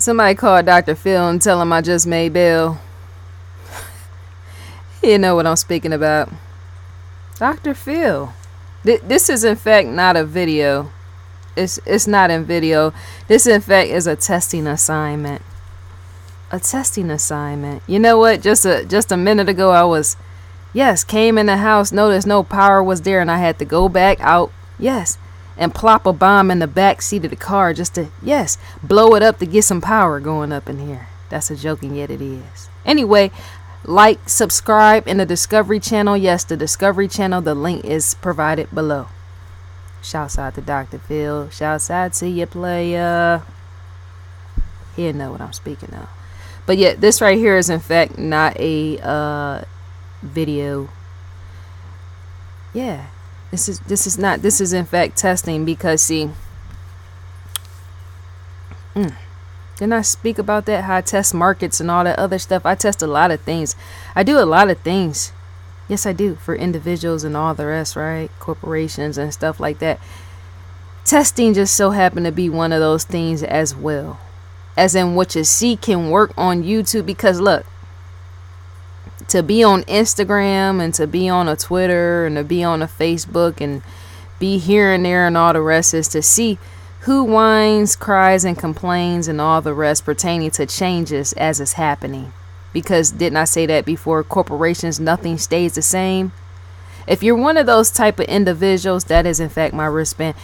Somebody called Dr. Phil and tell him I just made bail. You know what I'm speaking about. Dr. Phil. This is in fact not a video. It's not in video. This in fact is a testing assignment. A testing assignment. You know what? Just a minute ago came in the house, noticed no power was there, and I had to go back out. Yes. And plop a bomb in the back seat of the car just to, blow it up to get some power going up in here. That's a joke, and yet it is. Anyway, like, subscribe in the Discovery channel. Yes, the Discovery channel. The link is provided below. Shouts out to Dr. Phil. Shouts out to you, player. He'll know what I'm speaking of. But yeah, this right here is in fact not a video. Yeah. This is in fact testing because see, didn't I speak about that, how I test markets and all that other stuff? I test a lot of things. I do a lot of things. Yes, I do, for individuals and all the rest, right? Corporations and stuff like that. Testing just so happened to be one of those things as well. As in what you see can work on YouTube, because look, to be on Instagram and to be on a Twitter and to be on a Facebook and be here and there and all the rest is to see who whines, cries, and complains and all the rest pertaining to changes as it's happening. Because didn't I say that before? Corporations, nothing stays the same. If you're one of those type of individuals, that is in fact my wristband.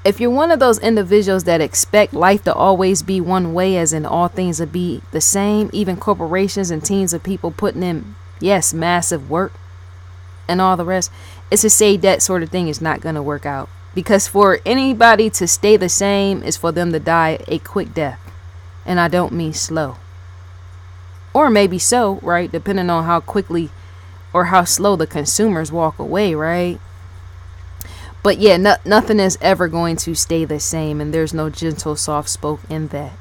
If you're one of those individuals that expect life to always be one way, as in all things to be the same, even corporations and teams of people putting in, massive work and all the rest, it's to say that sort of thing is not going to work out. Because for anybody to stay the same is for them to die a quick death. And I don't mean slow. Or maybe so, right? Depending on how quickly or how slow the consumers walk away, right? But yeah, nothing is ever going to stay the same, and there's no gentle, soft spoke in that.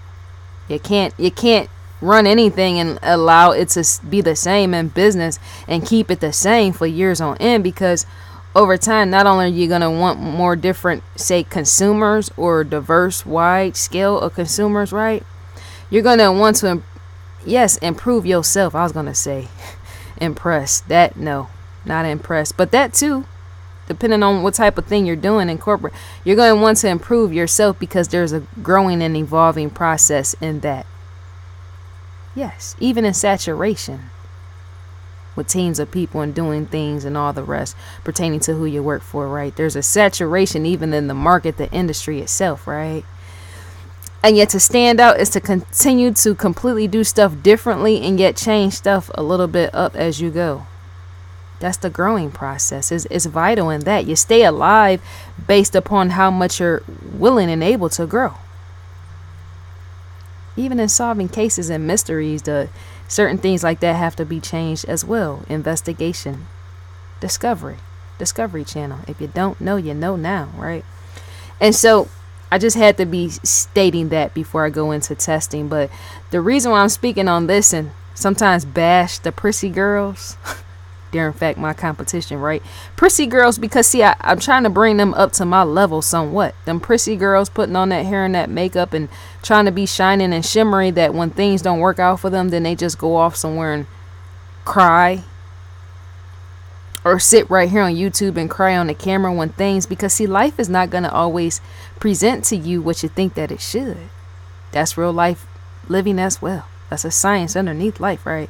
You can't run anything and allow it to be the same in business and keep it the same for years on end, because over time, not only are you going to want more different, say, consumers or diverse, wide scale of consumers, right? You're going to want to, improve yourself. I was going to say impress. That, no, not impress. But that too. Depending on what type of thing you're doing in corporate, you're going to want to improve yourself because there's a growing and evolving process in that. Yes, even in saturation with teams of people and doing things and all the rest pertaining to who you work for, right? There's a saturation even in the market, the industry itself, right? And yet to stand out is to continue to completely do stuff differently and yet change stuff a little bit up as you go. That's the growing process. It's vital in that you stay alive based upon how much you're willing and able to grow. Even in solving cases and mysteries, the certain things like that have to be changed as well. Investigation, discovery channel. If you don't know, you know now, right? And so I just had to be stating that before I go into testing. But the reason why I'm speaking on this and sometimes bash the prissy girls, they're in fact my competition, right? Prissy girls, because see, I'm trying to bring them up to my level somewhat. Them prissy girls putting on that hair and that makeup and trying to be shining and shimmery, that when things don't work out for them, then they just go off somewhere and cry. Or sit right here on YouTube and cry on the camera when things, because see, life is not going to always present to you what you think that it should. That's real life living as well. That's a science underneath life, right?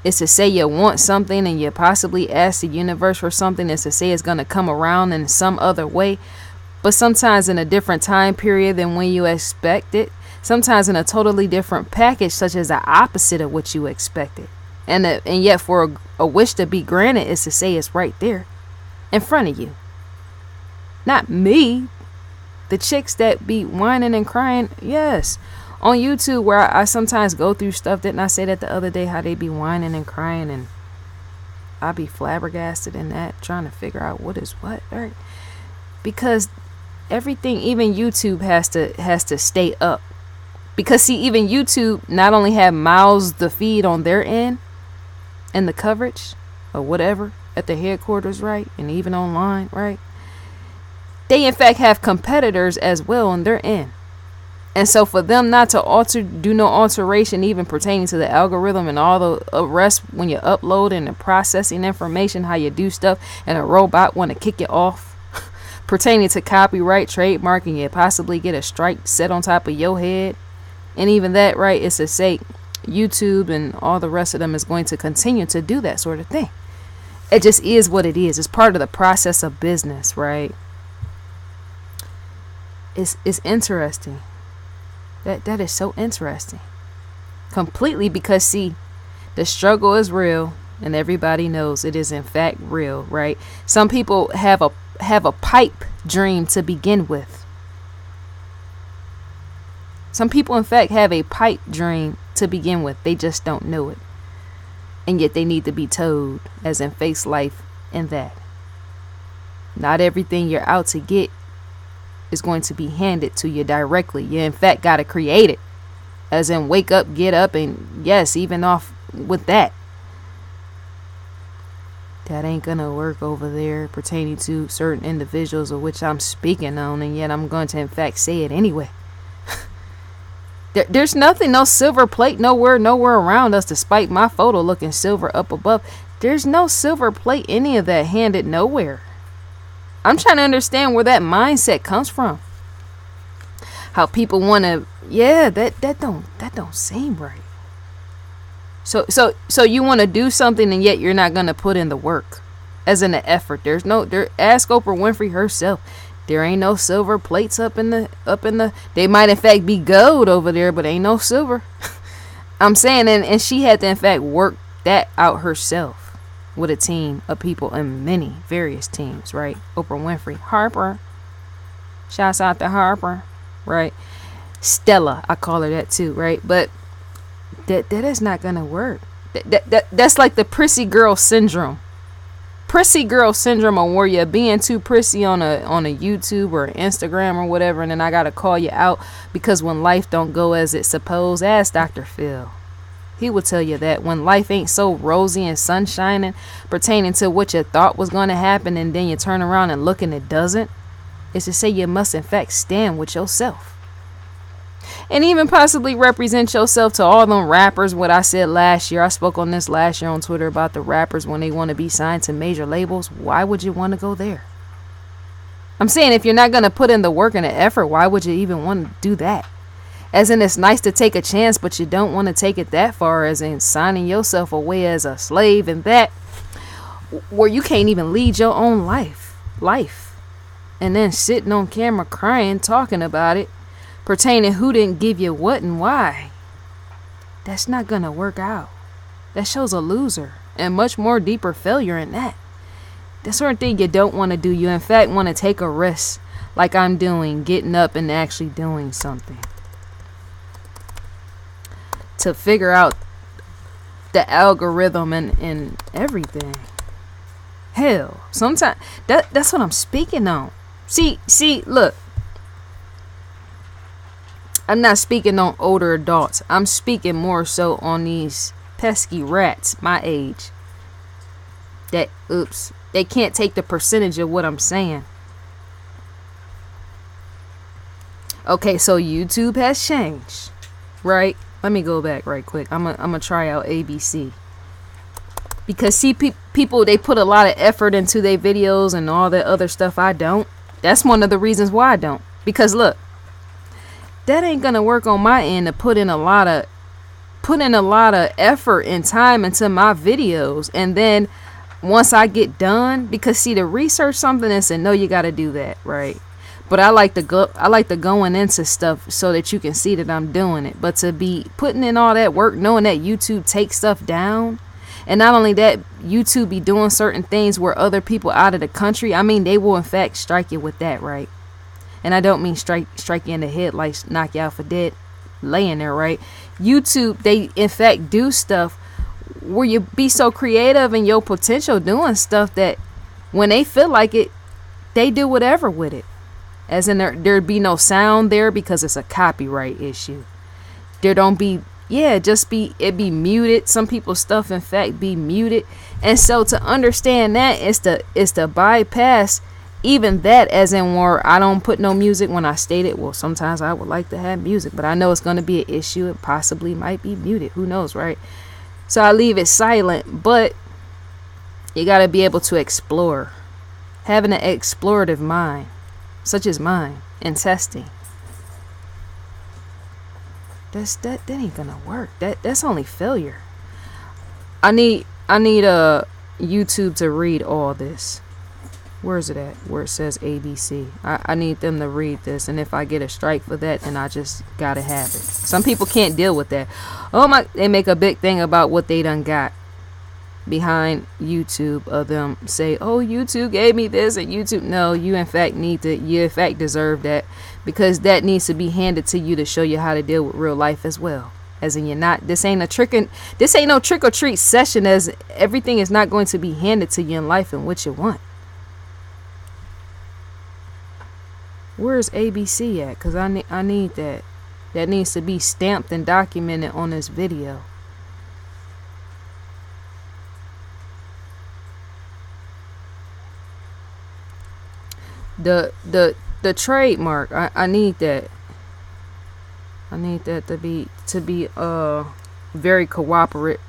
It's to say you want something and you possibly ask the universe for something. It's to say it's going to come around in some other way, but sometimes in a different time period than when you expect it. Sometimes in a totally different package, such as the opposite of what you expected. And yet for a wish to be granted is to say it's right there in front of you. Not me. The chicks that be whining and crying, yes. On YouTube, where I sometimes go through stuff. Didn't I say that the other day, how they be whining and crying, and I be flabbergasted in that, trying to figure out what is what, right? Because everything, even YouTube has to stay up. Because see, even YouTube not only have mouths to feed on their end and the coverage or whatever at the headquarters, right? And even online, right? They in fact have competitors as well on their end. And so for them not to do no alteration even pertaining to the algorithm and all the rest when you're uploading and processing information, how you do stuff, and a robot want to kick it off pertaining to copyright, trademark, and you possibly get a strike set on top of your head. And even that, right, is to say YouTube and all the rest of them is going to continue to do that sort of thing. It just is what it is. It's part of the process of business, right? It's interesting. That is so interesting. Completely, because see, the struggle is real and everybody knows it is in fact real, right? Some people have a pipe dream to begin with. Some people in fact have a pipe dream to begin with. They just don't know it. And yet they need to be told, as in face life and that. Not everything you're out to get is going to be handed to you directly. You in fact got to create it, as in wake up, get up, and yes, even off with that. That ain't gonna work over there pertaining to certain individuals of which I'm speaking on, and yet I'm going to in fact say it anyway. There's nothing, no silver plate nowhere around us, despite my photo looking silver up above. There's no silver plate, any of that handed nowhere. I'm trying to understand where that mindset comes from. How people want to, that don't seem right. So you want to do something and yet you're not going to put in the work, as in the effort. Ask Oprah Winfrey herself. There ain't no silver plates up in the. They might in fact be gold over there, but ain't no silver. I'm saying, and she had to in fact work that out herself with a team of people and many various teams, right? Oprah Winfrey, Harper. Shouts out to Harper, right? Stella, I call her that too, right? But that is not gonna work. That's like the prissy girl syndrome. Prissy girl syndrome, or where you're being too prissy on a YouTube or Instagram or whatever, and then I gotta call you out because when life don't go as it's supposed. Ask Dr. Phil. He will tell you that when life ain't so rosy and sunshining pertaining to what you thought was going to happen, and then you turn around and look and it doesn't, it's to say you must in fact stand with yourself. And even possibly represent yourself to all them rappers. What I said last year, I spoke on this last year on Twitter about the rappers when they want to be signed to major labels. Why would you want to go there? I'm saying, if you're not going to put in the work and the effort, why would you even want to do that? As in, it's nice to take a chance, but you don't want to take it that far, as in signing yourself away as a slave, and that where you can't even lead your own life. And then sitting on camera crying, talking about it, pertaining who didn't give you what and why. That's not gonna work out. That shows a loser and much more deeper failure in that. The sort of thing you don't want to do. You in fact want to take a risk, like I'm doing, getting up and actually doing something to figure out the algorithm and everything. Hell, sometimes that's what I'm speaking on. See, look. I'm not speaking on older adults. I'm speaking more so on these pesky rats my age. They can't take the percentage of what I'm saying. Okay, so YouTube has changed, right? Let me go back right quick. I'm gonna try out ABC. Because see, people, they put a lot of effort into their videos and all that other stuff. I don't. That's one of the reasons why I don't. Because look, that ain't gonna work on my end to put in a lot of effort and time into my videos, and then once I get done, because see, to research something and say no, you got to do that, right? But I like to going into stuff so that you can see that I'm doing it. But to be putting in all that work, knowing that YouTube takes stuff down, and not only that, YouTube be doing certain things where other people out of the country, I mean, they will in fact strike you with that, right? And I don't mean strike you in the head, like knock you out for dead laying there, right? YouTube, they in fact do stuff where you be so creative in your potential doing stuff that when they feel like it, they do whatever with it. As in there'd be no sound there because it's a copyright issue. There don't be, it be muted. Some people's stuff in fact be muted. And so to understand that is to bypass even that, as in where I don't put no music when I state it. Well, sometimes I would like to have music, but I know it's going to be an issue. It possibly might be muted. Who knows, right? So I leave it silent, but you got to be able to explore. Having an explorative mind, such as mine, and testing. That ain't gonna work. That's only failure. I need YouTube to read all this. Where is it at? Where it says ABC. I need them to read this, and if I get a strike for that, then I just gotta have it. Some people can't deal with that. Oh my! They make a big thing about what they done got behind YouTube, of them say, oh, YouTube gave me this, and YouTube, no, you in fact deserve that, because that needs to be handed to you to show you how to deal with real life as well. As in, this ain't no trick or treat session, as everything is not going to be handed to you in life and what you want. Where's ABC at? Because I need that. That needs to be stamped and documented on this video. The trademark, I need that. I need that to be very cooperative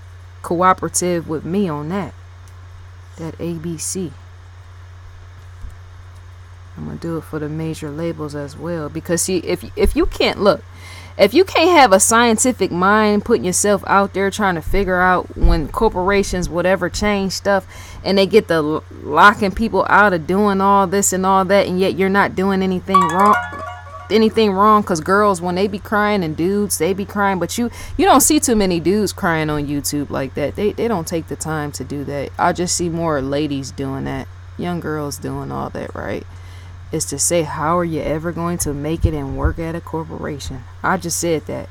with me on that ABC. I'm gonna do it for the major labels as well, because see, if you can't have a scientific mind, putting yourself out there trying to figure out when corporations whatever change stuff, and they get the locking people out of doing all this and all that, and yet you're not doing anything wrong, because girls, when they be crying, and dudes, they be crying, but you don't see too many dudes crying on YouTube like that. They don't take the time to do that. I just see more ladies doing that, young girls doing all that, right? Is to say, how are you ever going to make it and work at a corporation? I just said that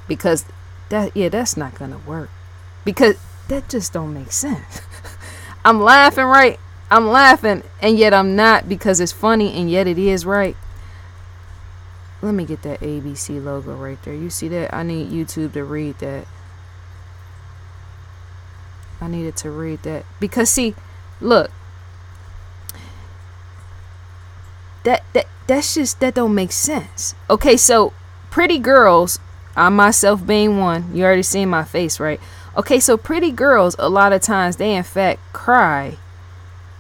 because that's not gonna work, because that just don't make sense. I'm laughing, right? I'm laughing, and yet I'm not, because it's funny, and yet it is, right? Let me get that ABC logo right there. You see that? I need YouTube to read that. I needed to read that, because see, look, that don't make sense. Okay, so pretty girls, I myself being one, you already seen my face, right? Okay, so pretty girls, a lot of times they in fact cry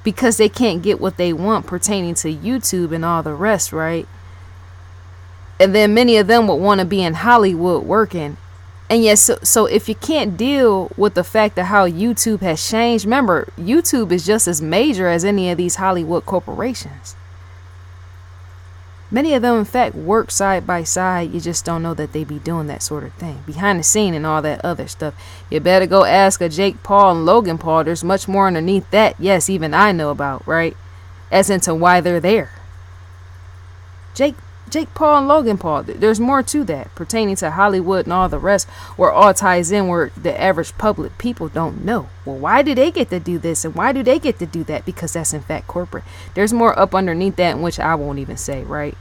because they can't get what they want pertaining to YouTube and all the rest, right? And then many of them would want to be in Hollywood working. And yes, so if you can't deal with the fact of how YouTube has changed, remember, YouTube is just as major as any of these Hollywood corporations. Many of them, in fact, work side by side. You just don't know that they be doing that sort of thing behind the scene and all that other stuff. You better go ask a Jake Paul and Logan Paul. There's much more underneath that. Yes, even I know about, right? As into why they're there. Jake Paul and Logan Paul. There's more to that pertaining to Hollywood and all the rest, where all ties in, where the average public people don't know. Well, why do they get to do this and why do they get to do that? Because that's in fact corporate. There's more up underneath that, in which I won't even say, right?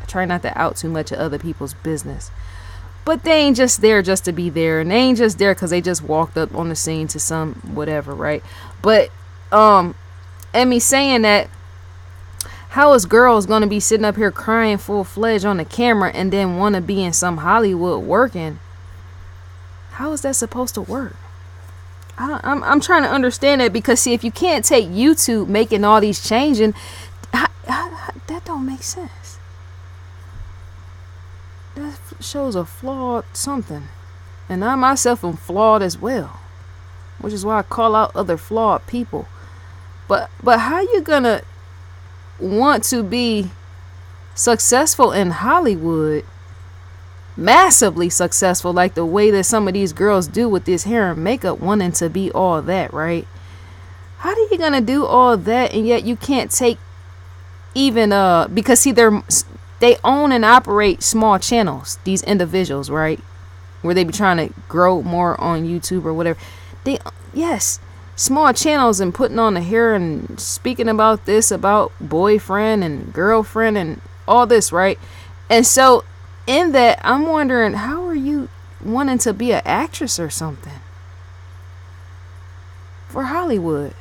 I try not to out too much of other people's business. But they ain't just there just to be there, and they ain't just there because they just walked up on the scene to some whatever, right? But and me saying that, how is girls going to be sitting up here crying full-fledged on the camera and then want to be in some Hollywood working? How is that supposed to work? I'm trying to understand that, because see, if you can't take YouTube making all these changes, that don't make sense. That shows a flawed something. And I myself am flawed as well, which is why I call out other flawed people. But how you gonna want to be successful in Hollywood, massively successful, like the way that some of these girls do with this hair and makeup, wanting to be all that, right? How are you gonna do all that, and yet you can't take even because see, they own and operate small channels, these individuals, right, where they be trying to grow more on YouTube or whatever. Yes, small channels, and putting on the hair and speaking about this, about boyfriend and girlfriend and all this, right? And so in that, I'm wondering, how are you wanting to be an actress or something for Hollywood?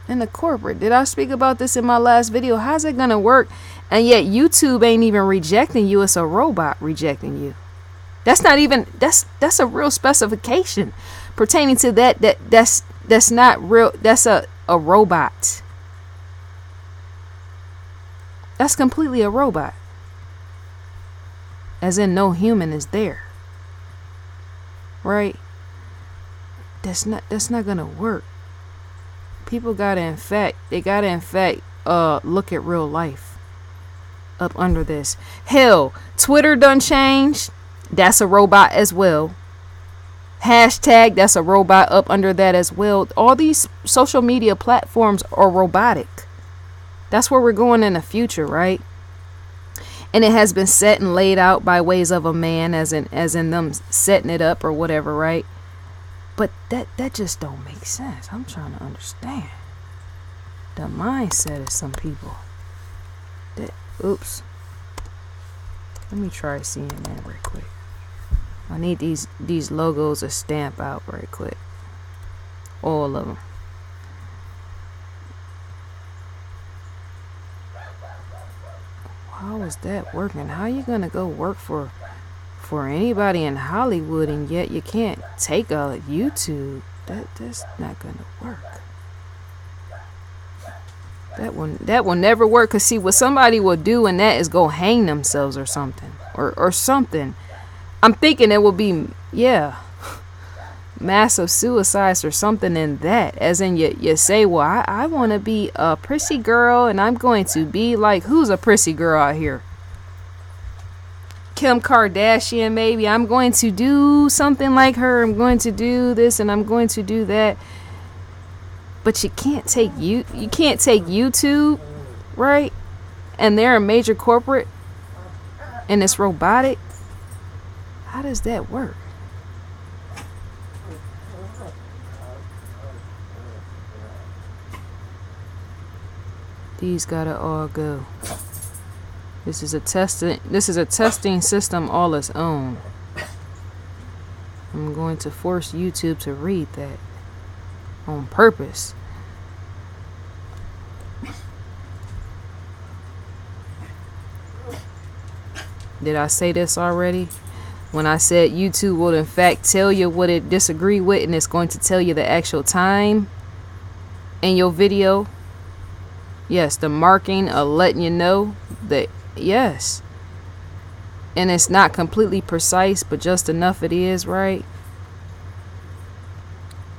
in the corporate. Did I speak about this in my last video? How's it gonna work? And yet YouTube ain't even rejecting you. It's a robot rejecting you. That's not even that's a real specification pertaining to that's not real. That's a robot. That's completely a robot. As in no human is there. Right? That's not gonna work. People gotta look at real life up under this. Hell, Twitter done changed. That's a robot as well. Hashtag, that's a robot up under that as well. All these social media platforms are robotic. That's where we're going in the future, right? And it has been set and laid out by ways of a man, as in them setting it up or whatever, right? But that just don't make sense. I'm trying to understand the mindset of some people. Oops. Let me try seeing that right quick. I need these logos to stamp out right quick. All of them. How is that working? How you gonna go work for anybody in Hollywood and yet you can't take a YouTube? That's not gonna work. That will never work. Cause see, what somebody will do in that is go hang themselves or something or something. I'm thinking it will be massive suicides or something in that. As in you say, well, I want to be a prissy girl and I'm going to be like, who's a prissy girl out here? Kim Kardashian, maybe. I'm going to do something like her. I'm going to do this and I'm going to do that. But you can't take YouTube, right? And they're a major corporate and it's robotic. How does that work? These gotta all go. This is a testing system all its own. I'm going to force YouTube to read that on purpose. Did I say this already? When I said YouTube will in fact tell you what it disagree with and it's going to tell you the actual time in your video. Yes, the marking of letting you know that, yes. And it's not completely precise, but just enough it is, right?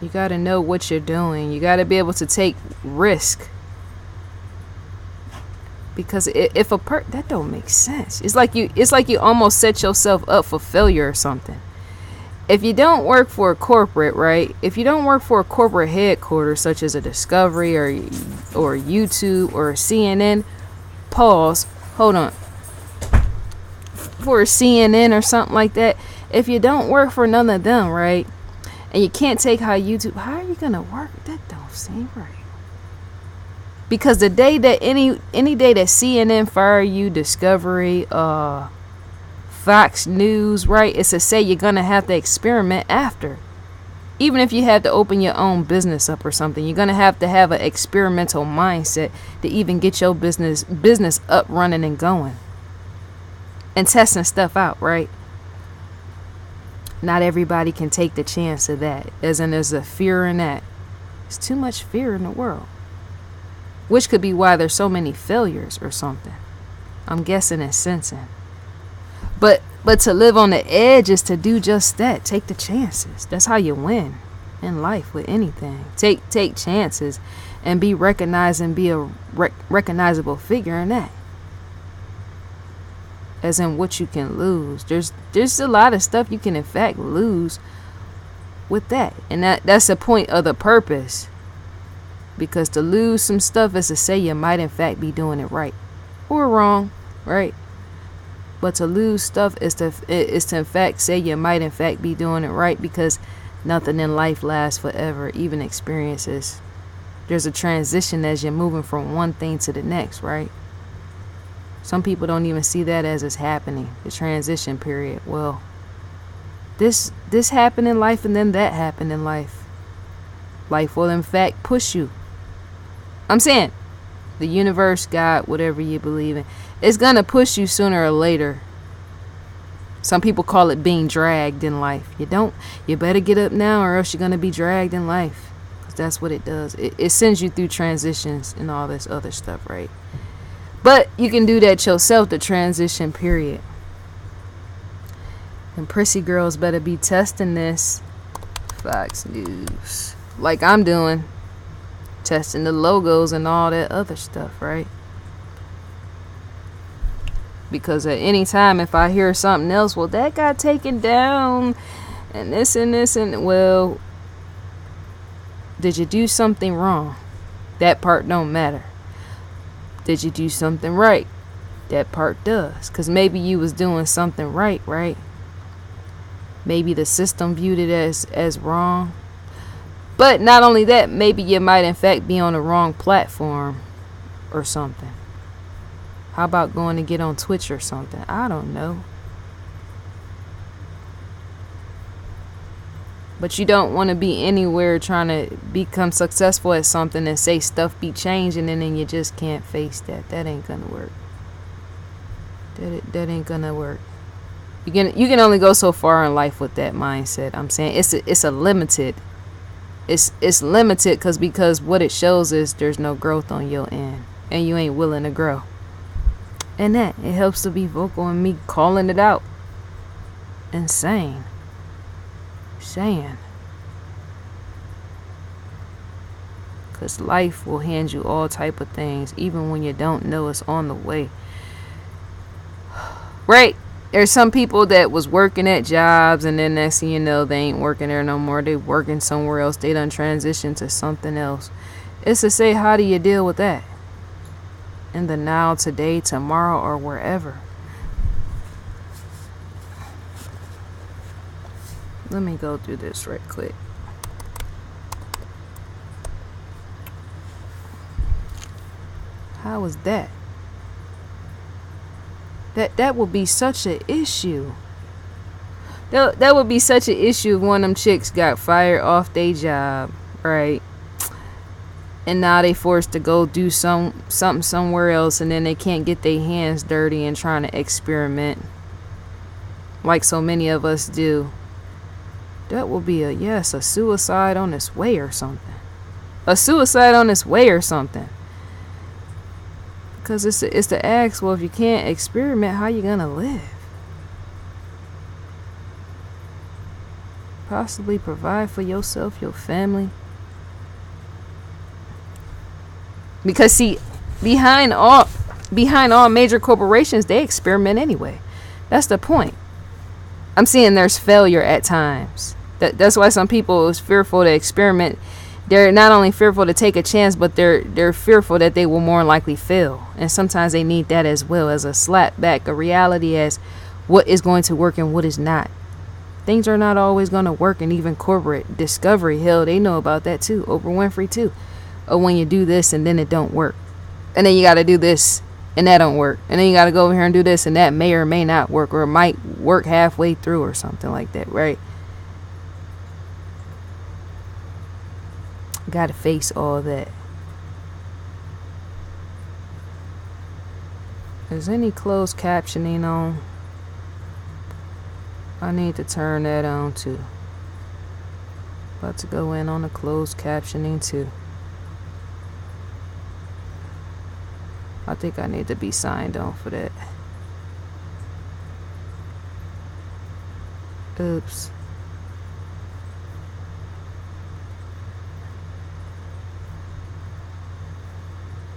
You got to know what you're doing. You got to be able to take risk. Because if that don't make sense. It's like you almost set yourself up for failure or something. If you don't work for a corporate, right? If you don't work for a corporate headquarters such as a Discovery or YouTube or CNN, pause, hold on. For a CNN or something like that, if you don't work for none of them, right? And you can't take how are you gonna work? That don't seem right. Because the day that any day that CNN fire you, Discovery, Fox News, right? It's to say you're gonna have to experiment after. Even if you have to open your own business up or something, you're gonna have to have an experimental mindset to even get your business up running and going. And testing stuff out, right? Not everybody can take the chance of that. As in there's a fear in that. There's too much fear in the world. Which could be why there's so many failures or something. I'm guessing and sensing. But to live on the edge is to do just that. Take the chances. That's how you win in life with anything. Take chances and be recognized and be a recognizable figure in that. As in what you can lose. There's a lot of stuff you can in fact lose with that. And that's the point of the purpose. Because to lose some stuff is to say you might in fact be doing it right or wrong, right? But to lose stuff is to in fact say you might in fact be doing it right, because nothing in life lasts forever, even experiences. There's a transition as you're moving from one thing to the next, right? Some people don't even see that as it's happening, the transition period. Well, this happened in life and then that happened in life. Life will in fact push you I'm saying the universe, God, whatever you believe in, it's gonna push you sooner or later. Some people call it being dragged in life. You better get up now or else you're gonna be dragged in life. 'Cause that's what it does. It sends you through transitions and all this other stuff, right? But you can do that yourself, the transition period. And prissy girls better be testing this. Fox News. Like I'm doing. Testing the logos and all that other stuff, right? Because at any time, if I hear something else, well, that got taken down, and this, and well, did you do something wrong? That part don't matter. Did you do something right? That part does. Because maybe you was doing something right? Maybe the system viewed it as wrong. But not only that, maybe you might in fact be on the wrong platform or something. How about going to get on Twitch or something? I don't know. But you don't want to be anywhere trying to become successful at something and say stuff be changing and then you just can't face that. That ain't gonna work. That ain't gonna work. You can only go so far in life with that mindset. I'm saying it's a limited. It's limited because what it shows is there's no growth on your end and you ain't willing to grow. And that it helps to be vocal and me calling it out and saying because life will hand you all type of things even when you don't know it's on the way, right? There's some people that was working at jobs and then next thing you know they ain't working there no more. They working somewhere else. They done transitioned to something else. It's to say, how do you deal with that? In the now, today, tomorrow, or wherever. Let me go through this right quick. How is that? That would be such an issue. That would be such an issue if one of them chicks got fired off their job, right? And now they forced to go do something somewhere else, and then they can't get their hands dirty and trying to experiment like so many of us do. That will be a suicide on its way or something. A suicide on its way or something. Because it's to ask, well, if you can't experiment, how you gonna live? Possibly provide for yourself, your family. Because see, behind all major corporations, they experiment anyway. That's the point. I'm seeing there's failure at times. That's why some people is fearful to experiment. They're not only fearful to take a chance, but they're fearful that they will more likely fail. And sometimes they need that as well as a slap back, a reality as what is going to work and what is not. Things are not always going to work, and even corporate Discovery, hell, they know about that too. Oprah Winfrey too. Or when you do this and then it don't work. And then you got to do this and that don't work. And then you got to go over here and do this and that may or may not work, or it might work halfway through or something like that, right? Got to face all that. Is any closed captioning on? I need to turn that on too. About to go in on the closed captioning too. I think I need to be signed on for that. Oops.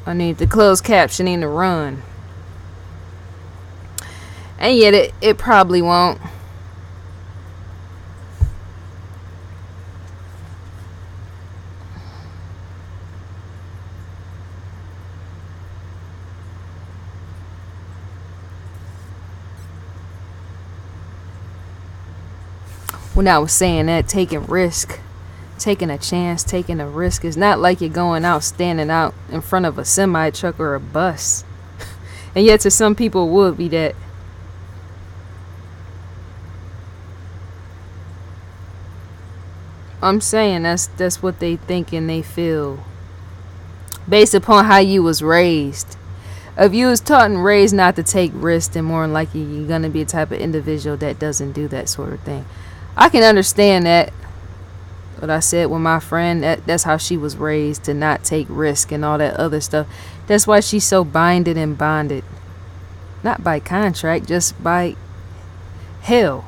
I need the closed captioning to run. And yet it probably won't. When I was saying that, taking a chance, taking a risk, is not like you're going out, standing out in front of a semi truck or a bus. And yet to some people would be that. I'm saying that's what they think and they feel. based upon how you was raised. If you was taught and raised not to take risks, then more than likely you're gonna be a type of individual that doesn't do that sort of thing. I can understand that. What I said with my friend, that's how she was raised, to not take risk and all that other stuff. That's why she's so binded and bonded. Not by contract, just by hell.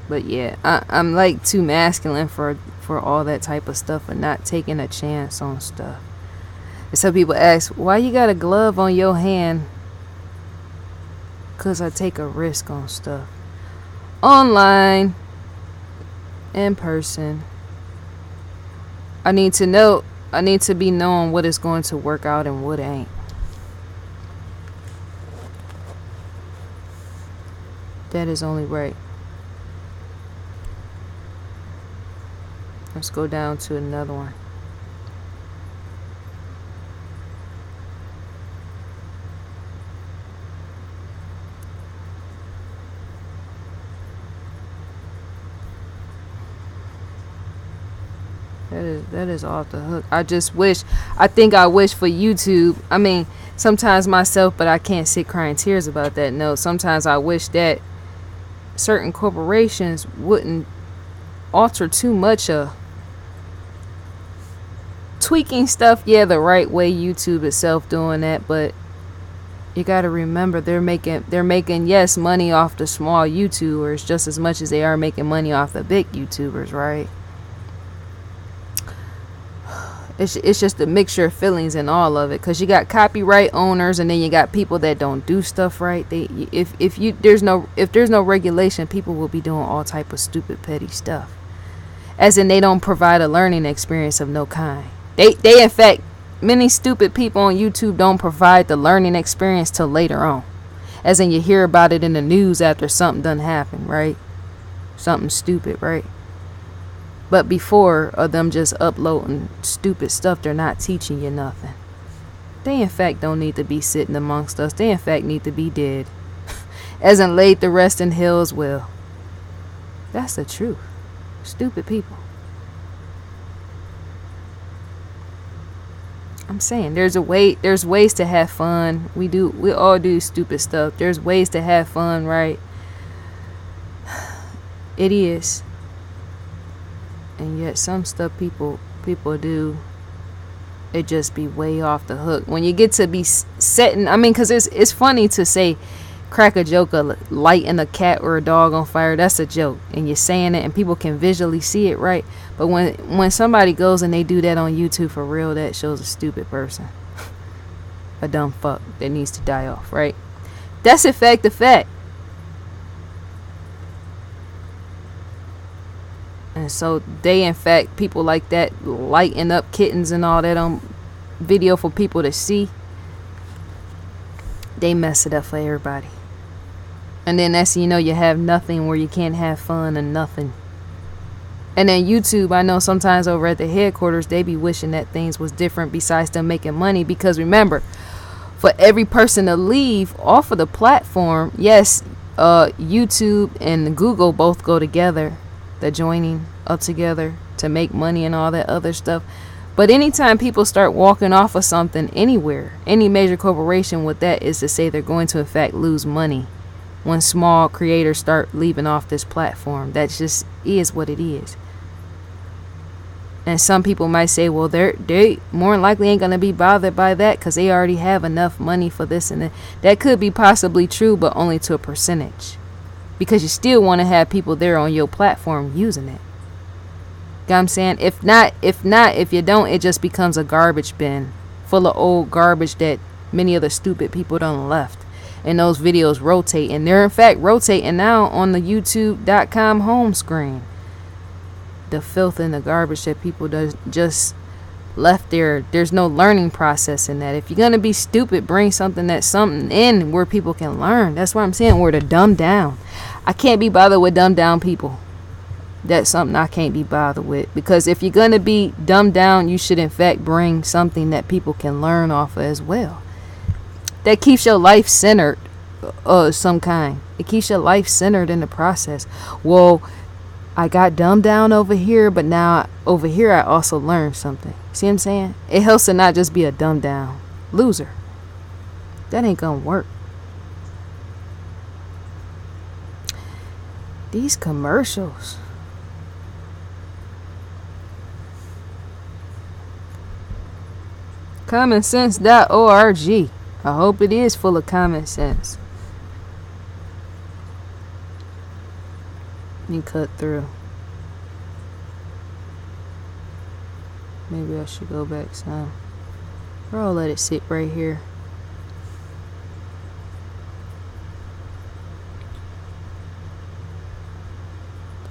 But yeah, I'm like too masculine for all that type of stuff and not taking a chance on stuff. And some people ask, why you got a glove on your hand? Because I take a risk on stuff. Online, in person. I need to be knowing what is going to work out and what ain't. That is only right. Let's go down to another one. That is off the hook. I think I wish for YouTube. I mean, sometimes myself, but I can't sit crying tears about that. No, sometimes I wish that certain corporations wouldn't alter too much of tweaking stuff. Yeah, the right way. YouTube itself doing that, but you got to remember they're making yes money off the small YouTubers just as much as they are making money off the big YouTubers, right? It's just a mixture of feelings in all of it, because you got copyright owners and then you got people that don't do stuff right. If there's no regulation, people will be doing all type of stupid petty stuff, as in they don't provide a learning experience of no kind. They in fact, many stupid people on YouTube don't provide the learning experience till later on, as in you hear about it in the news after something done happen, right? Something stupid, right? But before of them just uploading stupid stuff, they're not teaching you nothing. They in fact don't need to be sitting amongst us. They in fact need to be dead, as in laid to rest in hell as well. That's the truth. Stupid people. I'm saying there's ways to have fun. We all do stupid stuff. There's ways to have fun, right? It is. And yet some stuff people do, it just be way off the hook. When you get to be setting, I mean, because it's funny to say, crack a joke of lighting a cat or a dog on fire. That's a joke, and you're saying it and people can visually see it, right? But when somebody goes and they do that on YouTube for real, that shows a stupid person. A dumb fuck that needs to die off, right? That's in fact the fact. And so they, in fact, people like that lighting up kittens and all that on video for people to see, they mess it up for everybody. And then that's, you have nothing where you can't have fun and nothing. And then YouTube, I know sometimes over at the headquarters, they be wishing that things was different besides them making money. Because remember, for every person to leave off of the platform, yes, YouTube and Google both go together. They're joining up together to make money and all that other stuff. But anytime people start walking off of something anywhere, any major corporation with that, is to say they're going to in fact lose money when small creators start leaving off this platform. That just is what it is. And some people might say, well, they more than likely ain't going to be bothered by that because they already have enough money for this and that. That could be possibly true, but only to a percentage. Because you still want to have people there on your platform using it. You know what I'm saying? If you don't, it just becomes a garbage bin full of old garbage that many of the stupid people done left. And those videos rotate. And they're in fact rotating now on the youtube.com home screen. The filth and the garbage that people just left there. There's no learning process in that. If you're going to be stupid, bring something in where people can learn. That's what I'm saying. Where to dumb down. I can't be bothered with dumb down people. That's something I can't be bothered with, because if you're gonna be dumbed down, you should in fact bring something that people can learn off of as well. That keeps your life centered, some kind. It keeps your life centered in the process. Well, I got dumbed down over here, but now over here I also learned something. See what I'm saying? It helps to not just be a dumbed down loser. That ain't gonna work. These commercials. commonsense.org. I hope it is full of common sense. Let me cut through. Maybe I should go back some. Or I'll let it sit right here.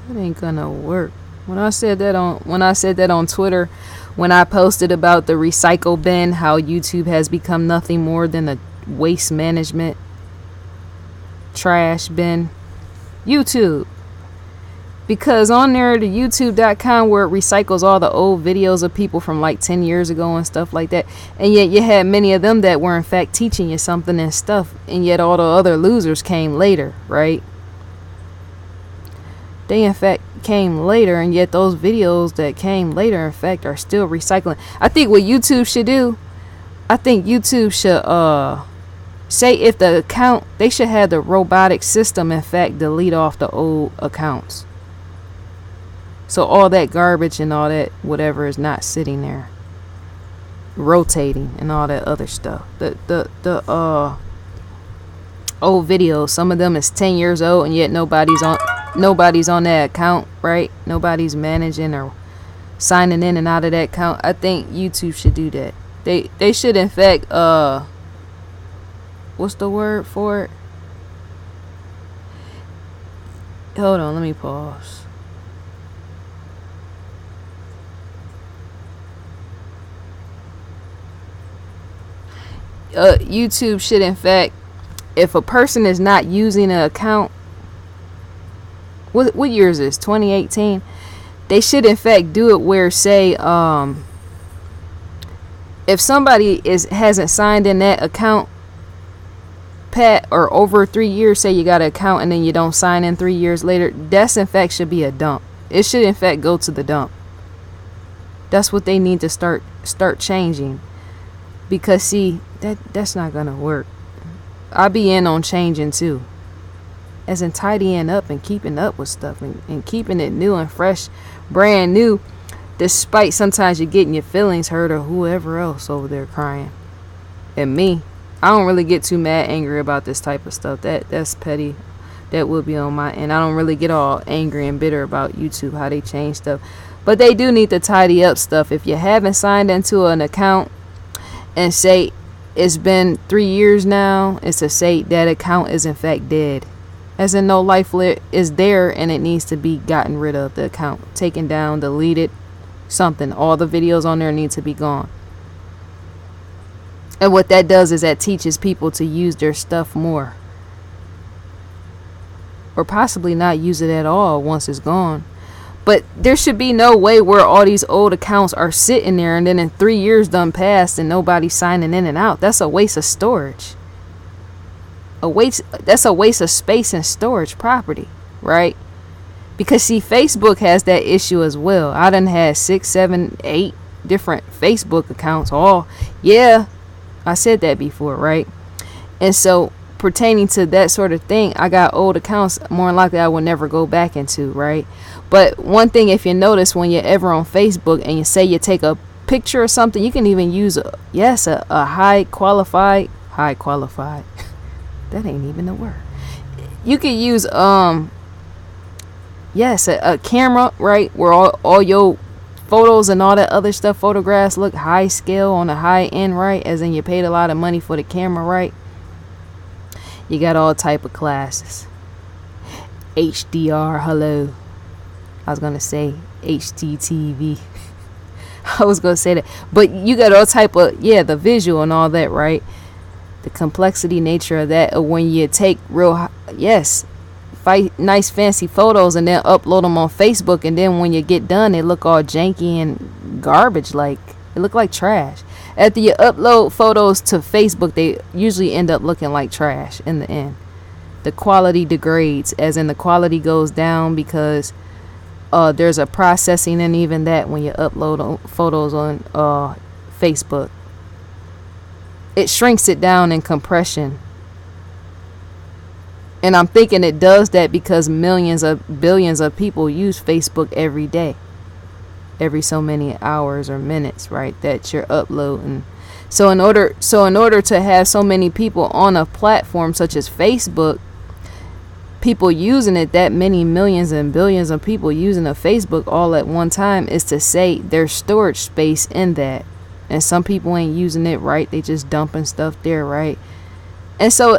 That ain't gonna work. When I said that on Twitter, when I posted about the recycle bin, how YouTube has become nothing more than a waste management trash bin. YouTube. Because on there, the youtube.com, where it recycles all the old videos of people from like 10 years ago and stuff like that. And yet you had many of them that were in fact teaching you something and stuff. And yet all the other losers came later, right? They in fact came later, and yet those videos that came later in fact are still recycling. I think what YouTube should do, I think YouTube should say if the account, they should have the robotics system in fact delete off the old accounts. So all that garbage and all that whatever is not sitting there rotating and all that other stuff. The old videos, some of them is 10 years old, and yet nobody's on that account, right? Nobody's managing or signing in and out of that account. I think YouTube should do that. They should in fact what's the word for it? Hold on, let me pause. YouTube should in fact, if a person is not using an account, what year is this? 2018. They should in fact do it where, say, if somebody hasn't signed in that account, Pat, or over 3 years, say you got an account and then you don't sign in 3 years later, that's in fact should be a dump. It should in fact go to the dump. That's what they need to start changing. Because see, that's not gonna work. I be in on changing too, as in tidying up and keeping up with stuff and keeping it new and fresh, brand new, despite sometimes you're getting your feelings hurt or whoever else over there crying. And me, I don't really get too angry about this type of stuff. That's petty. That would be on my end. I don't really get all angry and bitter about YouTube, how they change stuff. But they do need to tidy up stuff. If you haven't signed into an account and say it's been 3 years now, it's to say that account is in fact dead. As in no life is there, and it needs to be gotten rid of, the account. Taken down, deleted, something. All the videos on there need to be gone. And what that does is that teaches people to use their stuff more. Or possibly not use it at all once it's gone. But there should be no way where all these old accounts are sitting there and then in 3 years done passed and nobody's signing in and out. That's a waste of storage. That's a waste of space and storage property, right? Because see, Facebook has that issue as well. I done had 6, 7, 8 different Facebook accounts. Yeah, I said that before, right? And so pertaining to that sort of thing, I got old accounts more than likely I will never go back into, right? But one thing, if you notice, when you're ever on Facebook and you say you take a picture or something, you can even use a high qualified that ain't even the word. You could use a camera, right, where all your photos and all that other stuff, photographs, look high scale on the high end, right? As in you paid a lot of money for the camera, right? You got all type of classes. HDR, hello. I was gonna say HDTV. I was gonna say that, but you got all type of the visual and all that, right? The complexity nature of that, when you take nice fancy photos and then upload them on Facebook, and then when you get done they look all janky and garbage, like it look like trash. After you upload photos to Facebook, they usually end up looking like trash in the end. The quality degrades, as in the quality goes down, because there's a processing, and even that, when you upload photos on Facebook, it shrinks it down in compression. And I'm thinking it does that because billions of people use Facebook every day, every so many hours or minutes, right, that you're uploading. So in order to have so many people on a platform such as Facebook, people using it, that many millions and billions of people using a Facebook all at one time, is to say there's storage space in that. And some people ain't using it right, they just dumping stuff there, right? And so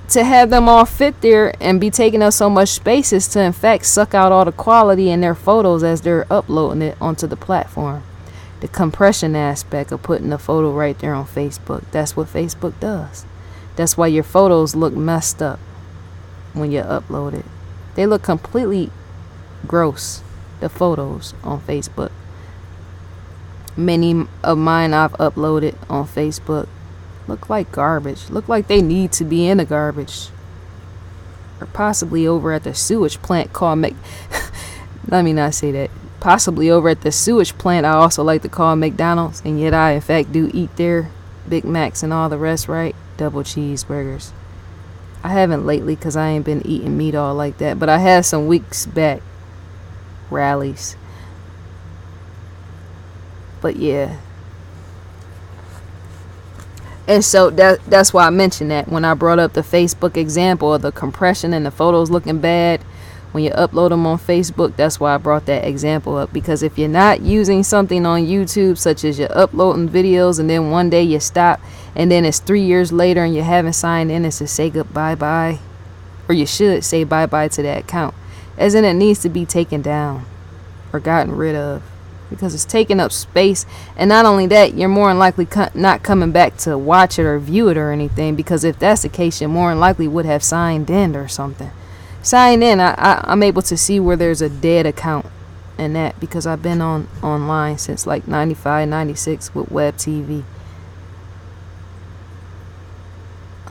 to have them all fit there and be taking up so much space is to in fact suck out all the quality in their photos as they're uploading it onto the platform. The compression aspect of putting the photo right there on Facebook, that's what Facebook does. That's why your photos look messed up when you upload it. They look completely gross, the photos on Facebook. Many of mine I've uploaded on Facebook look like garbage, look like they need to be in the garbage, or possibly over at the sewage plant called let me not say that. Possibly over at the sewage plant I also like to call McDonald's, and yet I in fact do eat their Big Macs and all the rest, right? Double cheeseburgers. I haven't lately because I ain't been eating meat all like that, but I had some weeks back rallies. But yeah. And so that's why I mentioned that when I brought up the Facebook example of the compression and the photos looking bad when you upload them on Facebook. That's why I brought that example up, because if you're not using something on YouTube, such as you're uploading videos and then one day you stop and then it's 3 years later and you haven't signed in, it's to say goodbye, or you should say bye to that account, as in it needs to be taken down or gotten rid of, because it's taking up space. And not only that, you're more than likely not coming back to watch it or view it or anything, because if that's the case, you more than likely would have signed in or something. Signed in, I'm able to see where there's a dead account and that, because I've been online since like 95, 96 with web TV.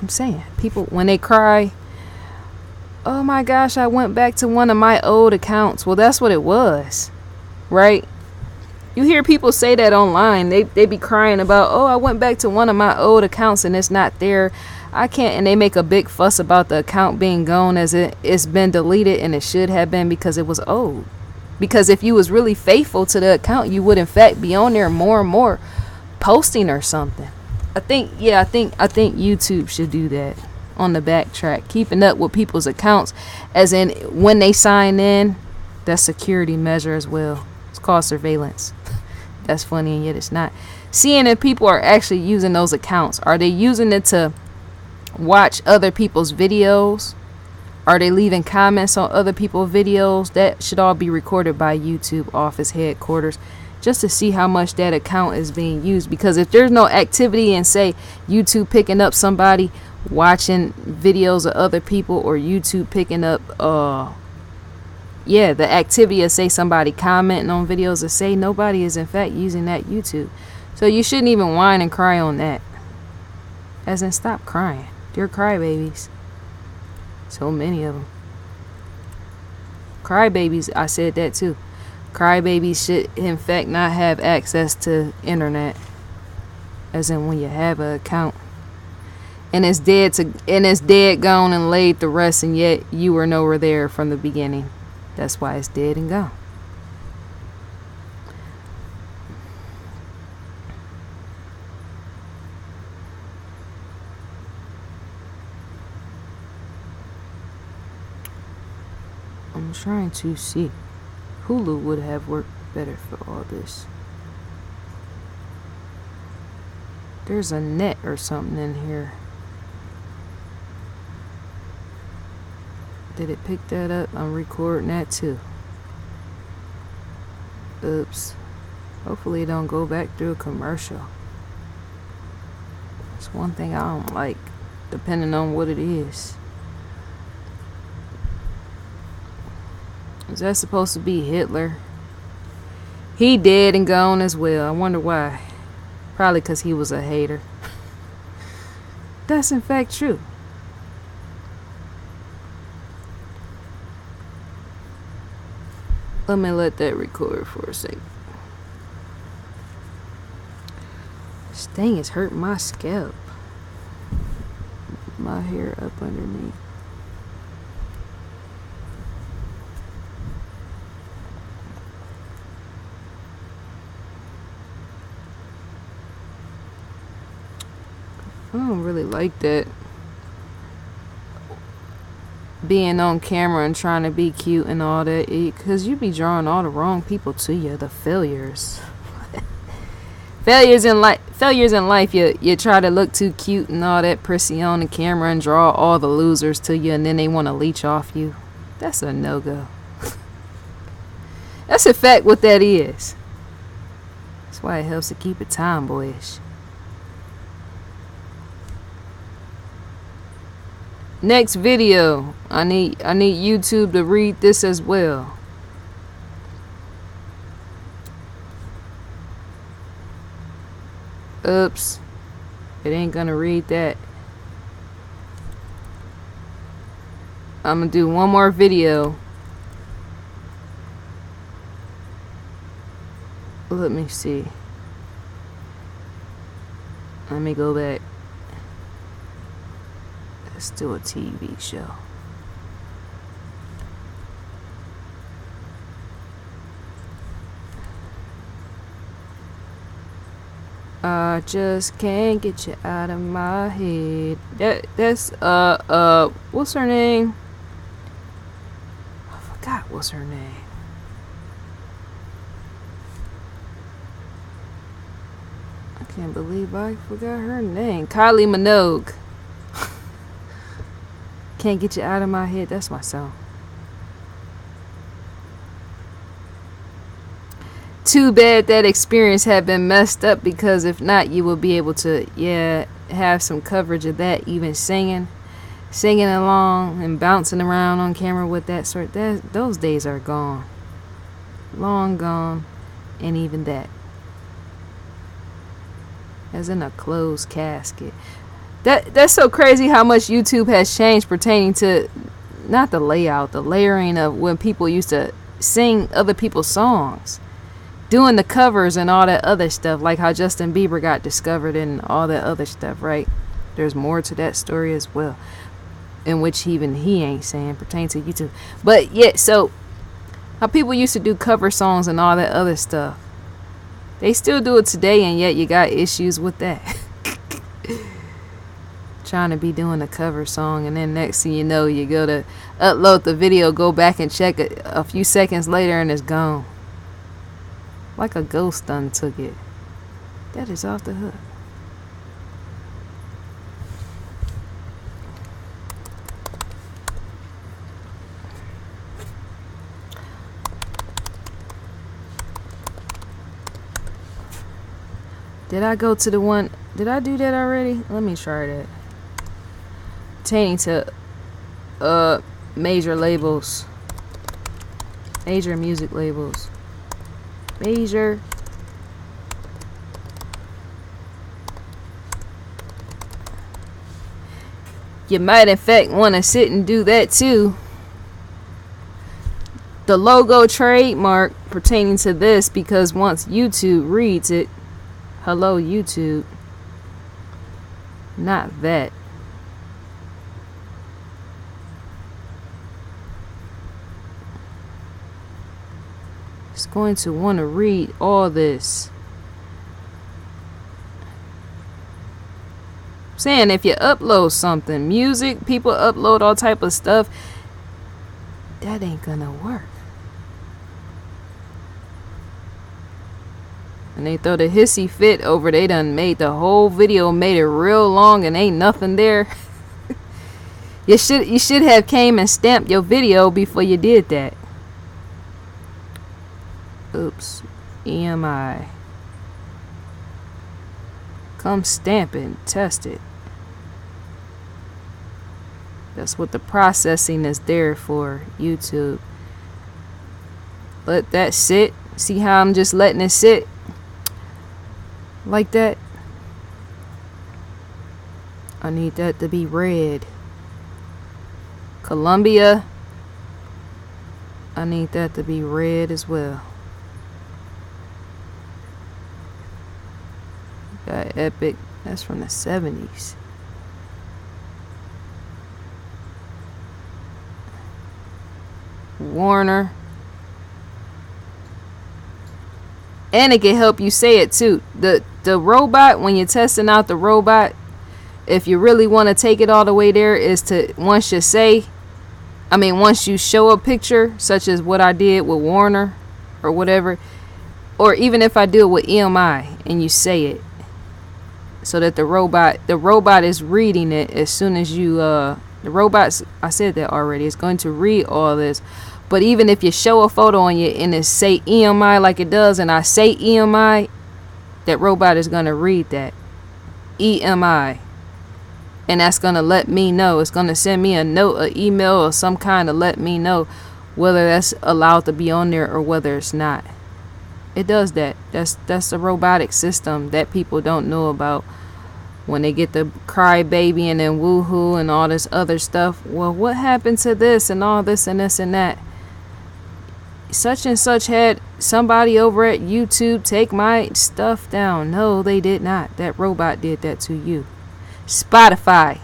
I'm saying, people, when they cry, oh my gosh, I went back to one of my old accounts. Well, that's what it was, right? You hear people say that online. They be crying about, oh, I went back to one of my old accounts and it's not there. I can't, and they make a big fuss about the account being gone, as it's been deleted, and it should have been, because it was old. Because if you was really faithful to the account, you would in fact be on there more and more posting or something. I think YouTube should do that on the backtrack, keeping up with people's accounts, as in when they sign in. That's security measure as well. It's called surveillance. That's funny, and yet it's not. Seeing if people are actually using those accounts. Are they using it to watch other people's videos? Are they leaving comments on other people's videos? That should all be recorded by YouTube office headquarters, just to see how much that account is being used. Because if there's no activity in, say, YouTube picking up somebody watching videos of other people, or YouTube picking up the activity of, say, somebody commenting on videos, of, say, nobody is in fact using that YouTube. So you shouldn't even whine and cry on that. As in, stop crying. Dear crybabies. So many of them. Crybabies, I said that too. Crybabies should in fact not have access to internet. As in, when you have an account and it's dead, gone, and laid to rest, and yet you were nowhere there from the beginning. That's why it's dead and gone. I'm trying to see. Hulu would have worked better for all this. There's a net or something in here. Did it pick that up? I'm recording that too. Oops. Hopefully it don't go back through a commercial. That's one thing I don't like, depending on what it is. Is that supposed to be Hitler? He dead and gone as well. I wonder why. Probably because he was a hater. That's in fact true. Let me let that record for a second. This thing is hurting my scalp. My hair up underneath. I don't really like that. Being on camera and trying to be cute and all that, because you be drawing all the wrong people to you, the failures. Failures in life, you try to look too cute and all that, prissy on the camera and draw all the losers to you, and then they want to leech off you. That's a no-go. That's in fact what that is. That's why it helps to keep it tomboyish. Next video, I need YouTube to read this as well. Oops, it ain't gonna read that. I'm gonna do one more video. Let me see. Let me go back. Let's do a TV show. I just can't get you out of my head. That's what's her name? I forgot what's her name. I can't believe I forgot her name. Kylie Minogue. Can't get you out of my head. That's my song. Too bad that experience had been messed up, because if not, you would be able to, have some coverage of that, even singing along and bouncing around on camera with that sort. Those days are gone. Long gone, and even that. As in a closed casket. That's so crazy how much YouTube has changed pertaining to not the layout, the layering of when people used to sing other people's songs, doing the covers and all that other stuff, like how Justin Bieber got discovered and all that other stuff, right? There's more to that story as well, in which even he ain't saying pertaining to YouTube. But yeah, so how people used to do cover songs and all that other stuff, they still do it today, and yet you got issues with that. Trying to be doing a cover song, and then next thing you know, you go to upload the video, go back and check it a few seconds later, and it's gone. Like a ghost done took it. That is off the hook. Did I go to the one? Did I do that already? Let me try that. Pertaining to major labels, major music labels, major. You might in fact want to sit and do that too. The logo trademark pertaining to this, because once YouTube reads it, hello YouTube, not that. It's going to want to read all this. I'm saying, if you upload something, music, people upload all type of stuff, that ain't gonna work. And they throw the hissy fit over, they done made the whole video, made it real long, and ain't nothing there. You should have came and stamped your video before you did that. Oops. EMI. Come stamp it and test it. That's what the processing is there for, YouTube. Let that sit. See how I'm just letting it sit like that? I need that to be red. Columbia. I need that to be red as well. Got Epic. That's from the 70s. Warner. And it can help you say it too. The robot, when you're testing out the robot, if you really want to take it all the way there, is to once you show a picture, such as what I did with Warner or whatever, or even if I do it with EMI and you say it, so that the robot is reading it as soon as you the robots, I said that already, it's going to read all this. But even if you show a photo on you and it say EMI like it does, and I say EMI, that robot is going to read that EMI, and that's going to let me know. It's going to send me a note, an email, or some kind to let me know whether that's allowed to be on there or whether it's not. It does that. That's a robotic system that people don't know about. When they get the cry baby and then woohoo and all this other stuff. Well, what happened to this and all this and this and that? Such and such had somebody over at YouTube take my stuff down. No, they did not. That robot did that to you. Spotify.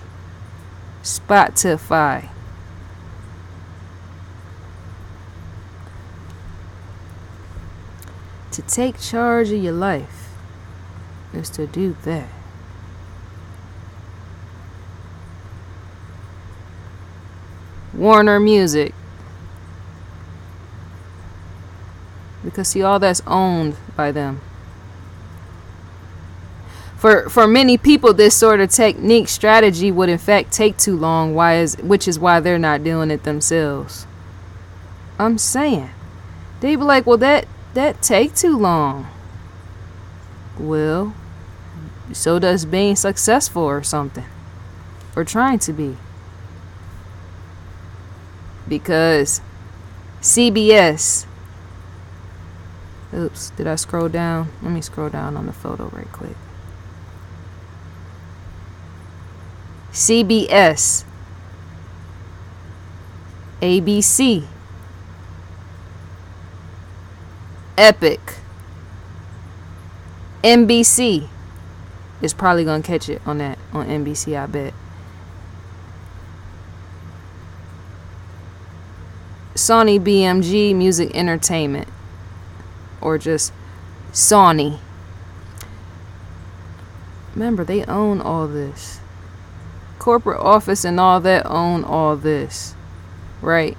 To take charge of your life is to do that. Warner Music. Because see, all that's owned by them. For many people, this sort of technique strategy would in fact take too long, which is why they're not doing it themselves. I'm saying. They be like, well, that take too long. Well, so does being successful or something. Or trying to be. Because CBS. Oops, did I scroll down? Let me scroll down on the photo right quick. CBS, ABC, Epic, NBC is probably gonna catch it on NBC, I bet. Sony BMG Music Entertainment, or just Sony. Remember, they own all this. Corporate office and all that own all this, right?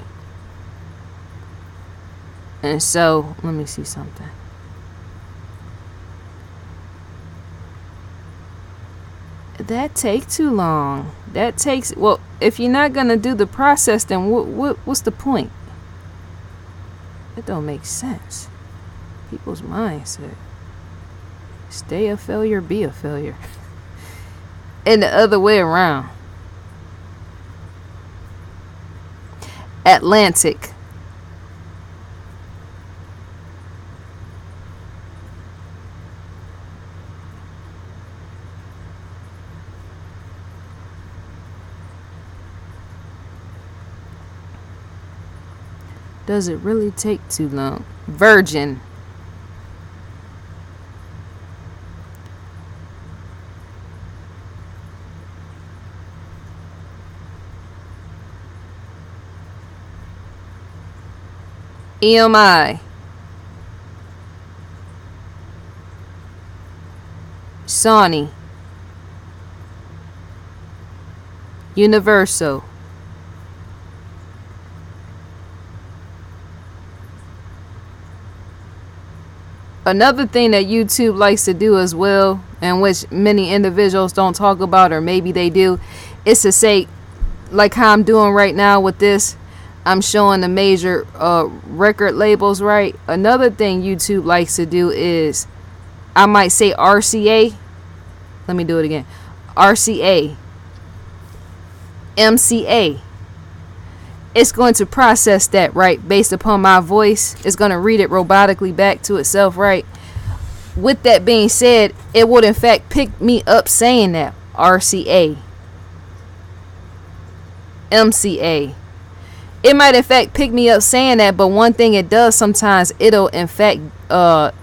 And so, let me see something. That take too long. That takes, well, if you're not gonna do the process, then what's the point? It don't make sense. People's mindset. Stay a failure, be a failure. And the other way around. Atlantic. Does it really take too long? Virgin. EMI. Sony. Universal. Another thing that YouTube likes to do as well, and which many individuals don't talk about, or maybe they do, is to say, like how I'm doing right now with this, I'm showing the major record labels, right? Another thing YouTube likes to do is, I might say RCA. Let me do it again. RCA. MCA. it's going to process that, right, based upon my voice. It's going to read it robotically back to itself, right? With that being said, it would in fact pick me up saying that RCA, MCA. It might in fact pick me up saying that, but one thing it does sometimes, it'll in fact the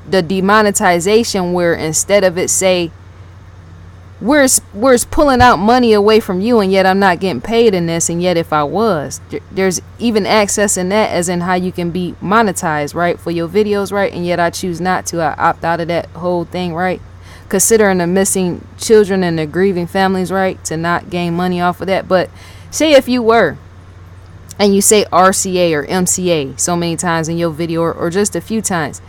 demonetization, where instead of it say where's pulling out money away from you, and yet I'm not getting paid in this, and yet if I was, there's even access in that, as in how you can be monetized, right, for your videos, right, and yet I choose not to. I opt out of that whole thing, right, considering the missing children and the grieving families, right, to not gain money off of that. But say if you were, and you say RCA or MCA so many times in your video, or just a few times,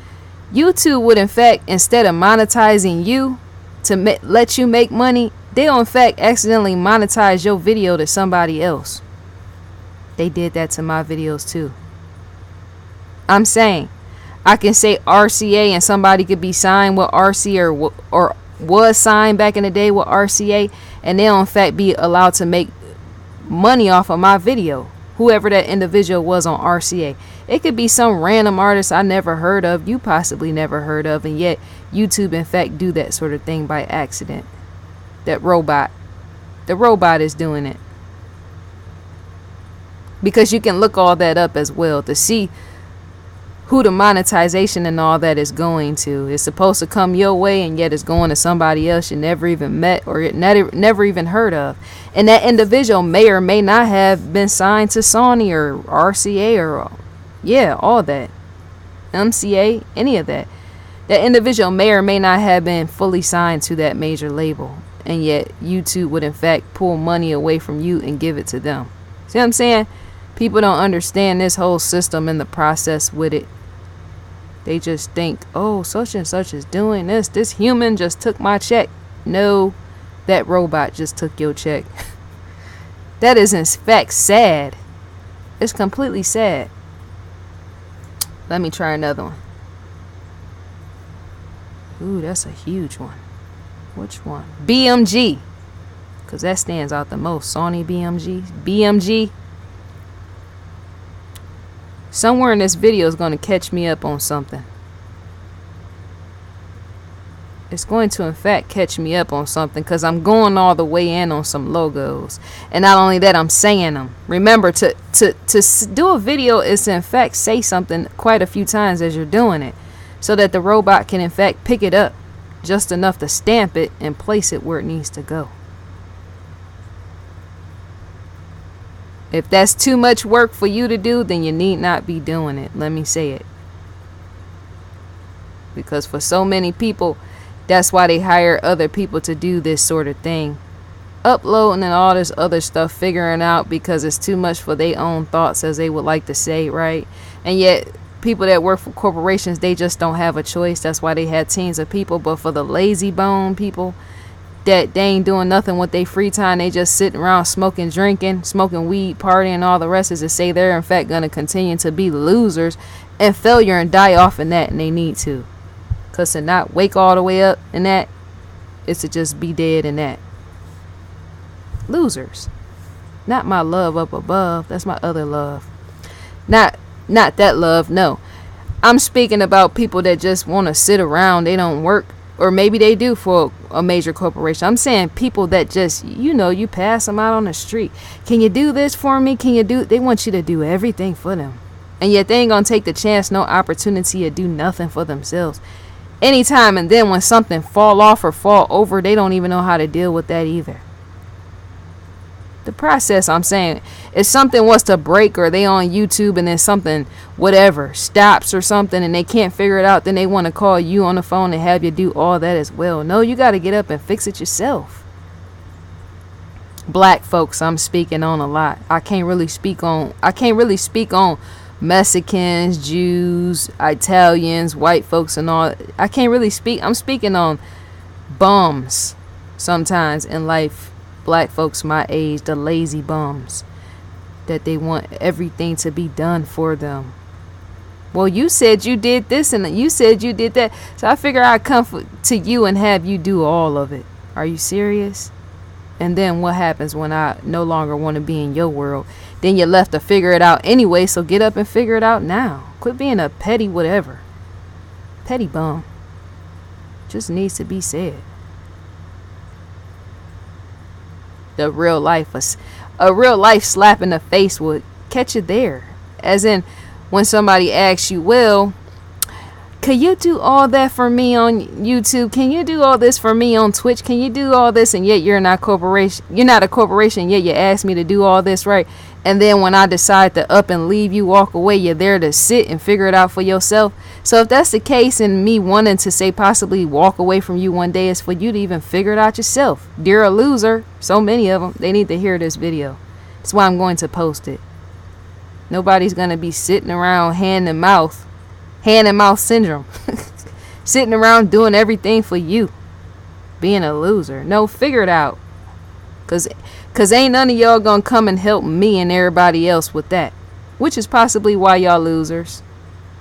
YouTube would in fact, instead of monetizing you to let you make money, they'll in fact accidentally monetize your video to somebody else. They did that to my videos too. I'm saying I can say RCA and somebody could be signed with RCA, or was signed back in the day with RCA, and they'll in fact be allowed to make money off of my video, whoever that individual was on RCA. It could be some random artist I never heard of, you possibly never heard of, and yet YouTube in fact do that sort of thing by accident. The robot is doing it, because you can look all that up as well to see who the monetization and all that is going to. It's supposed to come your way, and yet it's going to somebody else you never even met, or never even heard of. And that individual may or may not have been signed to Sony or RCA or all that, MCA, any of that. That individual may or may not have been fully signed to that major label, and yet YouTube would in fact pull money away from you and give it to them. See what I'm saying? People don't understand this whole system and the process with it. They just think, oh, such and such is doing this. This human just took my check. No, that robot just took your check. That is in fact sad. It's completely sad. Let me try another one. Ooh, that's a huge one. Which one? BMG. Because that stands out the most. Sony BMG. BMG. Somewhere in this video is going to catch me up on something. It's going to in fact catch me up on something, because I'm going all the way in on some logos. And not only that, I'm saying them. Remember, to do a video is to in fact say something quite a few times as you're doing it, so that the robot can in fact pick it up just enough to stamp it and place it where it needs to go. If that's too much work for you to do, then you need not be doing it. Let me say it. Because for so many people, that's why they hire other people to do this sort of thing. Uploading and all this other stuff, figuring out, because it's too much for their own thoughts, as they would like to say, right? And yet, people that work for corporations, they just don't have a choice. That's why they have teams of people. But for the lazy bone people, that they ain't doing nothing with their free time, they just sitting around smoking, drinking, smoking weed, partying, and all the rest, is to say they're in fact going to continue to be losers and failure and die off in that, and they need to. Because to not wake all the way up in that is to just be dead in that. Losers. Not my love up above. That's my other love. Not that love, no. I'm speaking about people that just want to sit around. They don't work. Or maybe they do for a major corporation. I'm saying people that just, you pass them out on the street. Can you do this for me? They want you to do everything for them. And yet they ain't going to take the chance, no opportunity to do nothing for themselves. Anytime, and then when something fall off or fall over, they don't even know how to deal with that either. The process, I'm saying, if something was to break, or they on YouTube and then something, whatever, stops or something, and they can't figure it out, then they want to call you on the phone and have you do all that as well. No, you got to get up and fix it yourself. Black folks, I'm speaking on a lot. I can't really speak on Mexicans, Jews, Italians, white folks and all. I can't really speak. I'm speaking on bums sometimes in life. Black folks my age, the lazy bums, that they want everything to be done for them. Well, you said you did this and you said you did that, so I figure I'd come to you and have you do all of it. Are you serious? And then what happens when I no longer want to be in your world? Then you're left to figure it out anyway, so get up and figure it out now. Quit being a petty whatever. Petty bum. Just needs to be said. A real life slap in the face would catch you there. As in, when somebody asks you, well, could you do all that for me on YouTube? Can you do all this for me on Twitch? Can you do all this? And yet you're not a corporation, yet you ask me to do all this, right? And then when I decide to up and leave you, walk away, you're there to sit and figure it out for yourself. So if that's the case, and me wanting to say possibly walk away from you one day is for you to even figure it out yourself. You're a loser. So many of them, they need to hear this video. That's why I'm going to post it. Nobody's going to be sitting around hand and mouth syndrome. Sitting around doing everything for you. Being a loser. No, figure it out. Cause ain't none of y'all gonna come and help me and everybody else with that. Which is possibly why y'all losers.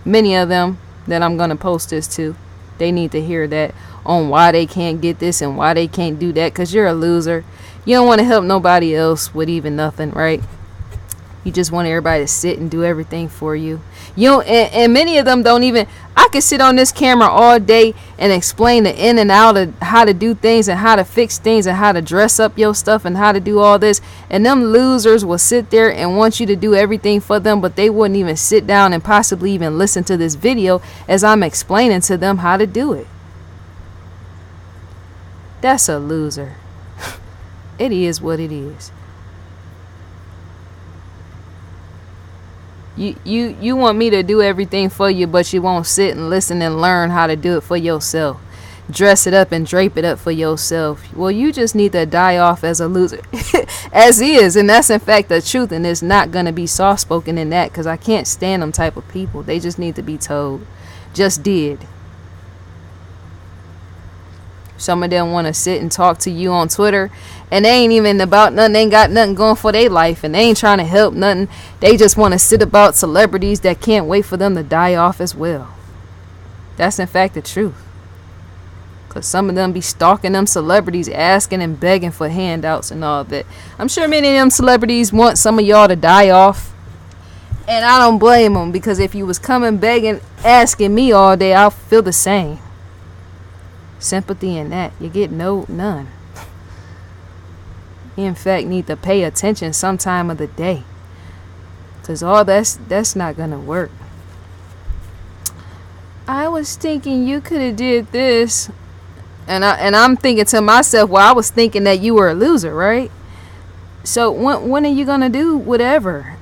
Many of them that I'm gonna post this to, they need to hear that on why they can't get this and why they can't do that. Cause you're a loser. You don't want to help nobody else with even nothing, right? You just want everybody to sit and do everything for you. And many of them don't even. I could sit on this camera all day and explain the in and out of how to do things and how to fix things and how to dress up your stuff and how to do all this. And them losers will sit there and want you to do everything for them, but they wouldn't even sit down and possibly even listen to this video as I'm explaining to them how to do it. That's a loser. It is what it is. You want me to do everything for you, but you won't sit and listen and learn how to do it for yourself. Dress it up and drape it up for yourself. Well, you just need to die off as a loser. As is. And that's in fact the truth. And it's not going to be soft spoken in that, because I can't stand them type of people. They just need to be told. Just did. Some of them want to sit and talk to you on Twitter, and they ain't even about nothing. They ain't got nothing going for their life, and they ain't trying to help nothing. They just want to sit about celebrities that can't wait for them to die off as well. That's in fact the truth. Because some of them be stalking them celebrities, asking and begging for handouts and all that. I'm sure many of them celebrities want some of y'all to die off. And I don't blame them, because if you was coming begging, asking me all day, I'll feel the same. Sympathy in that. You get none. You in fact need to pay attention some time of the day. Because all that's not going to work. I was thinking you could have did this. And I'm thinking to myself, well, I was thinking that you were a loser, right? So when are you going to do whatever?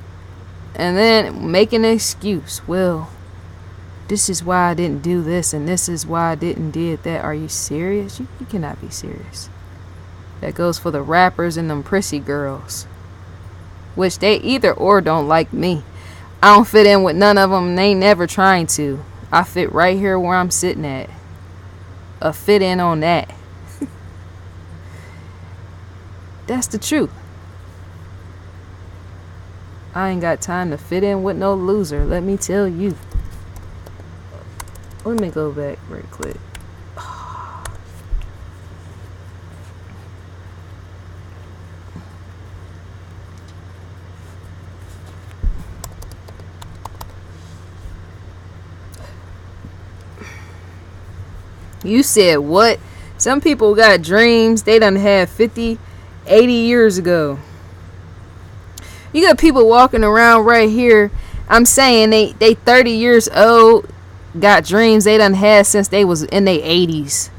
And then make an excuse. Well, this is why I didn't do this, and this is why I didn't did that. Are you serious? You cannot be serious. That goes for the rappers and them prissy girls, which they either or don't like me. I don't fit in with none of them, and they ain't never trying to. I fit right here where I'm sitting at. A fit in on that. That's the truth. I ain't got time to fit in with no loser, let me tell you. Let me go back right quick. You said what? Some people got dreams they done had 50, 80 years ago. You got people walking around right here. I'm saying they 30 years old. Got dreams they done had since they was in their 80s.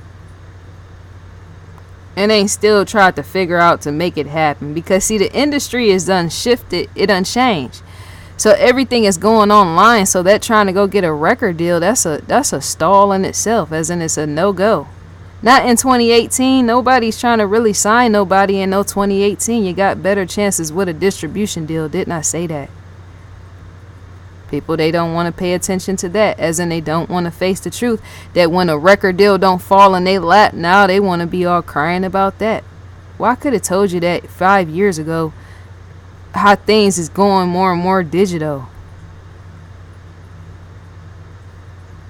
And they still tried to figure out to make it happen. Because see, the industry is done shifted. It done changed. So everything is going online. So that trying to go get a record deal, that's a stall in itself. As in, it's a no-go. Not in 2018. Nobody's trying to really sign nobody in no 2018. You got better chances with a distribution deal. Didn't I say that? People, they don't want to pay attention to that, as in they don't want to face the truth that when a record deal don't fall in their lap, now they want to be all crying about that. Well, I could have told you that 5 years ago, how things is going more and more digital.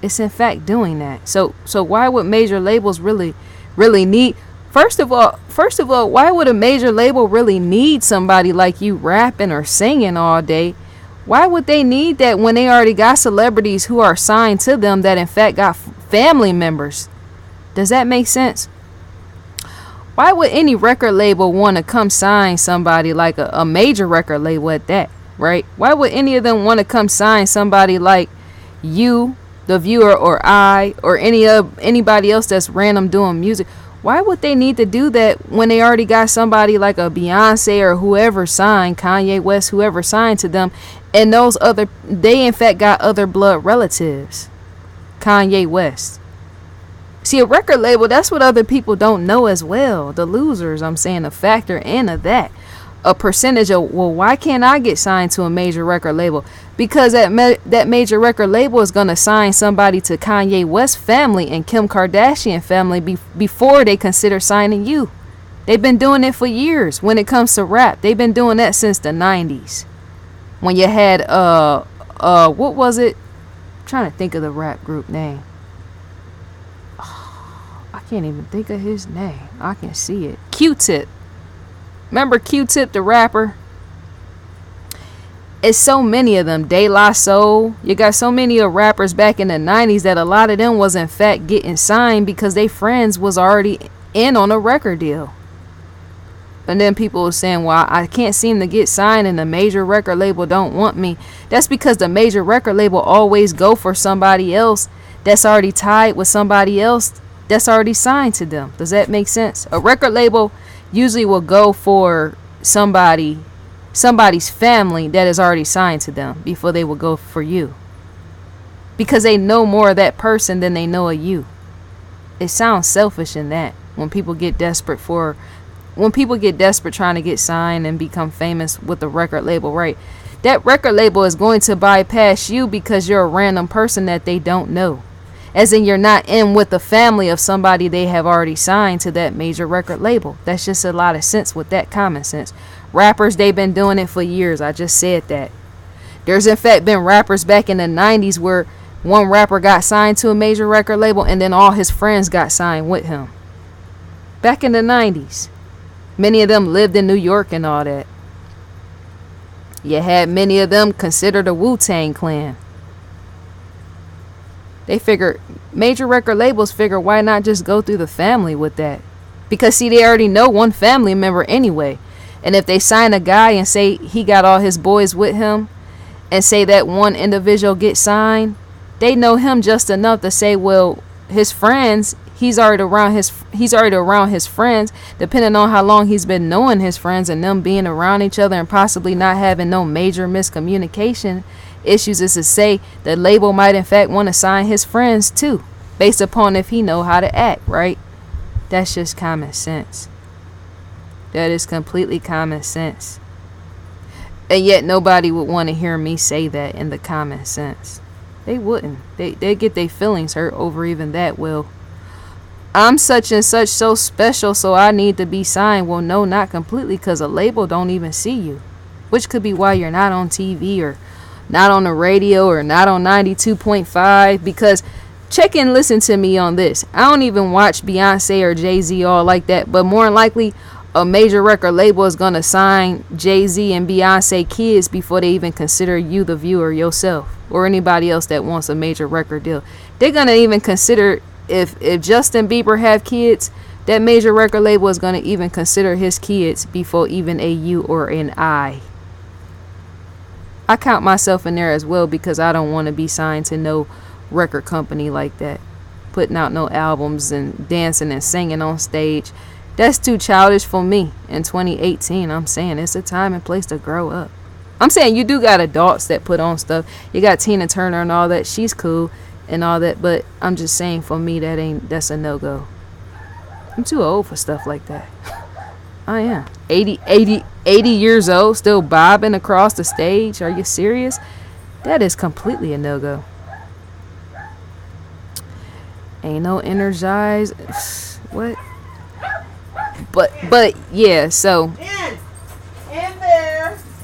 It's in fact doing that. So why would major labels really need? First of all, why would a major label really need somebody like you rapping or singing all day? Why would they need that when they already got celebrities who are signed to them that in fact got family members? Does that make sense? Why would any record label want to come sign somebody like a major record label at that, right? Why would any of them want to come sign somebody like you, the viewer, or I, or anybody else that's random doing music? Why would they need to do that when they already got somebody like a Beyonce or whoever signed, Kanye West, whoever signed to them, and they in fact got other blood relatives? Kanye West. See, a record label, that's what other people don't know as well. The losers, I'm saying, a factor in of that. A percentage of, well, why can't I get signed to a major record label? Because that major record label is going to sign somebody to Kanye West family and Kim Kardashian family before they consider signing you. They've been doing it for years when it comes to rap. They've been doing that since the 90s. When you had, what was it? I'm trying to think of the rap group name. I can't even think of his name. I can see it. Q-Tip. Remember Q-Tip, the rapper? It's so many of them. De La Soul. You got so many of rappers back in the 90s that a lot of them was in fact getting signed because they friends was already in on a record deal. And then people were saying, well, I can't seem to get signed and the major record label don't want me. That's because the major record label always go for somebody else that's already tied with somebody else that's already signed to them. Does that make sense? A record label usually will go for somebody's family that is already signed to them before they will go for you, because they know more of that person than they know of you. It sounds selfish in that when people get desperate trying to get signed and become famous with the record label, right? That record label is going to bypass you because you're a random person that they don't know. As in, you're not in with the family of somebody they have already signed to that major record label. That's just a lot of sense with that common sense. Rappers, they've been doing it for years. I just said that. There's in fact been rappers back in the 90s where one rapper got signed to a major record label and then all his friends got signed with him. Back in the 90s. Many of them lived in New York and all that. You had many of them considered the Wu-Tang Clan. They figure, major record labels figure, why not just go through the family with that? Because see, they already know one family member anyway. And if they sign a guy and say he got all his boys with him, and say that one individual gets signed, they know him just enough to say, well, his friends, he's already around his friends, depending on how long he's been knowing his friends and them being around each other and possibly not having no major miscommunication issues, is to say the label might in fact want to sign his friends too, based upon if he know how to act, right? That's just common sense. That is completely common sense. And yet nobody would want to hear me say that in the common sense. They wouldn't. They get their feelings hurt over even that. Well, I'm such and such so special, so I need to be signed. Well, no, not completely, because a label don't even see you, which could be why you're not on TV or not on the radio or not on 92.5. Because check and listen to me on this. I don't even watch Beyonce or Jay-Z all like that, but more than likely a major record label is going to sign Jay-Z and Beyonce kids before they even consider you, the viewer, yourself, or anybody else that wants a major record deal. They're going to even consider, if Justin Bieber have kids, that major record label is going to even consider his kids before even a you or an I. I count myself in there as well, because I don't want to be signed to no record company like that, putting out no albums and dancing and singing on stage. That's too childish for me in 2018. I'm saying it's a time and place to grow up. I'm saying you do got adults that put on stuff. You got Tina Turner and all that. She's cool and all that, but I'm just saying, for me, that's a no-go. I'm too old for stuff like that. I am 80 years old, still bobbing across the stage. Are you serious? That is completely a no-go. Ain't no energized. What? But yeah, so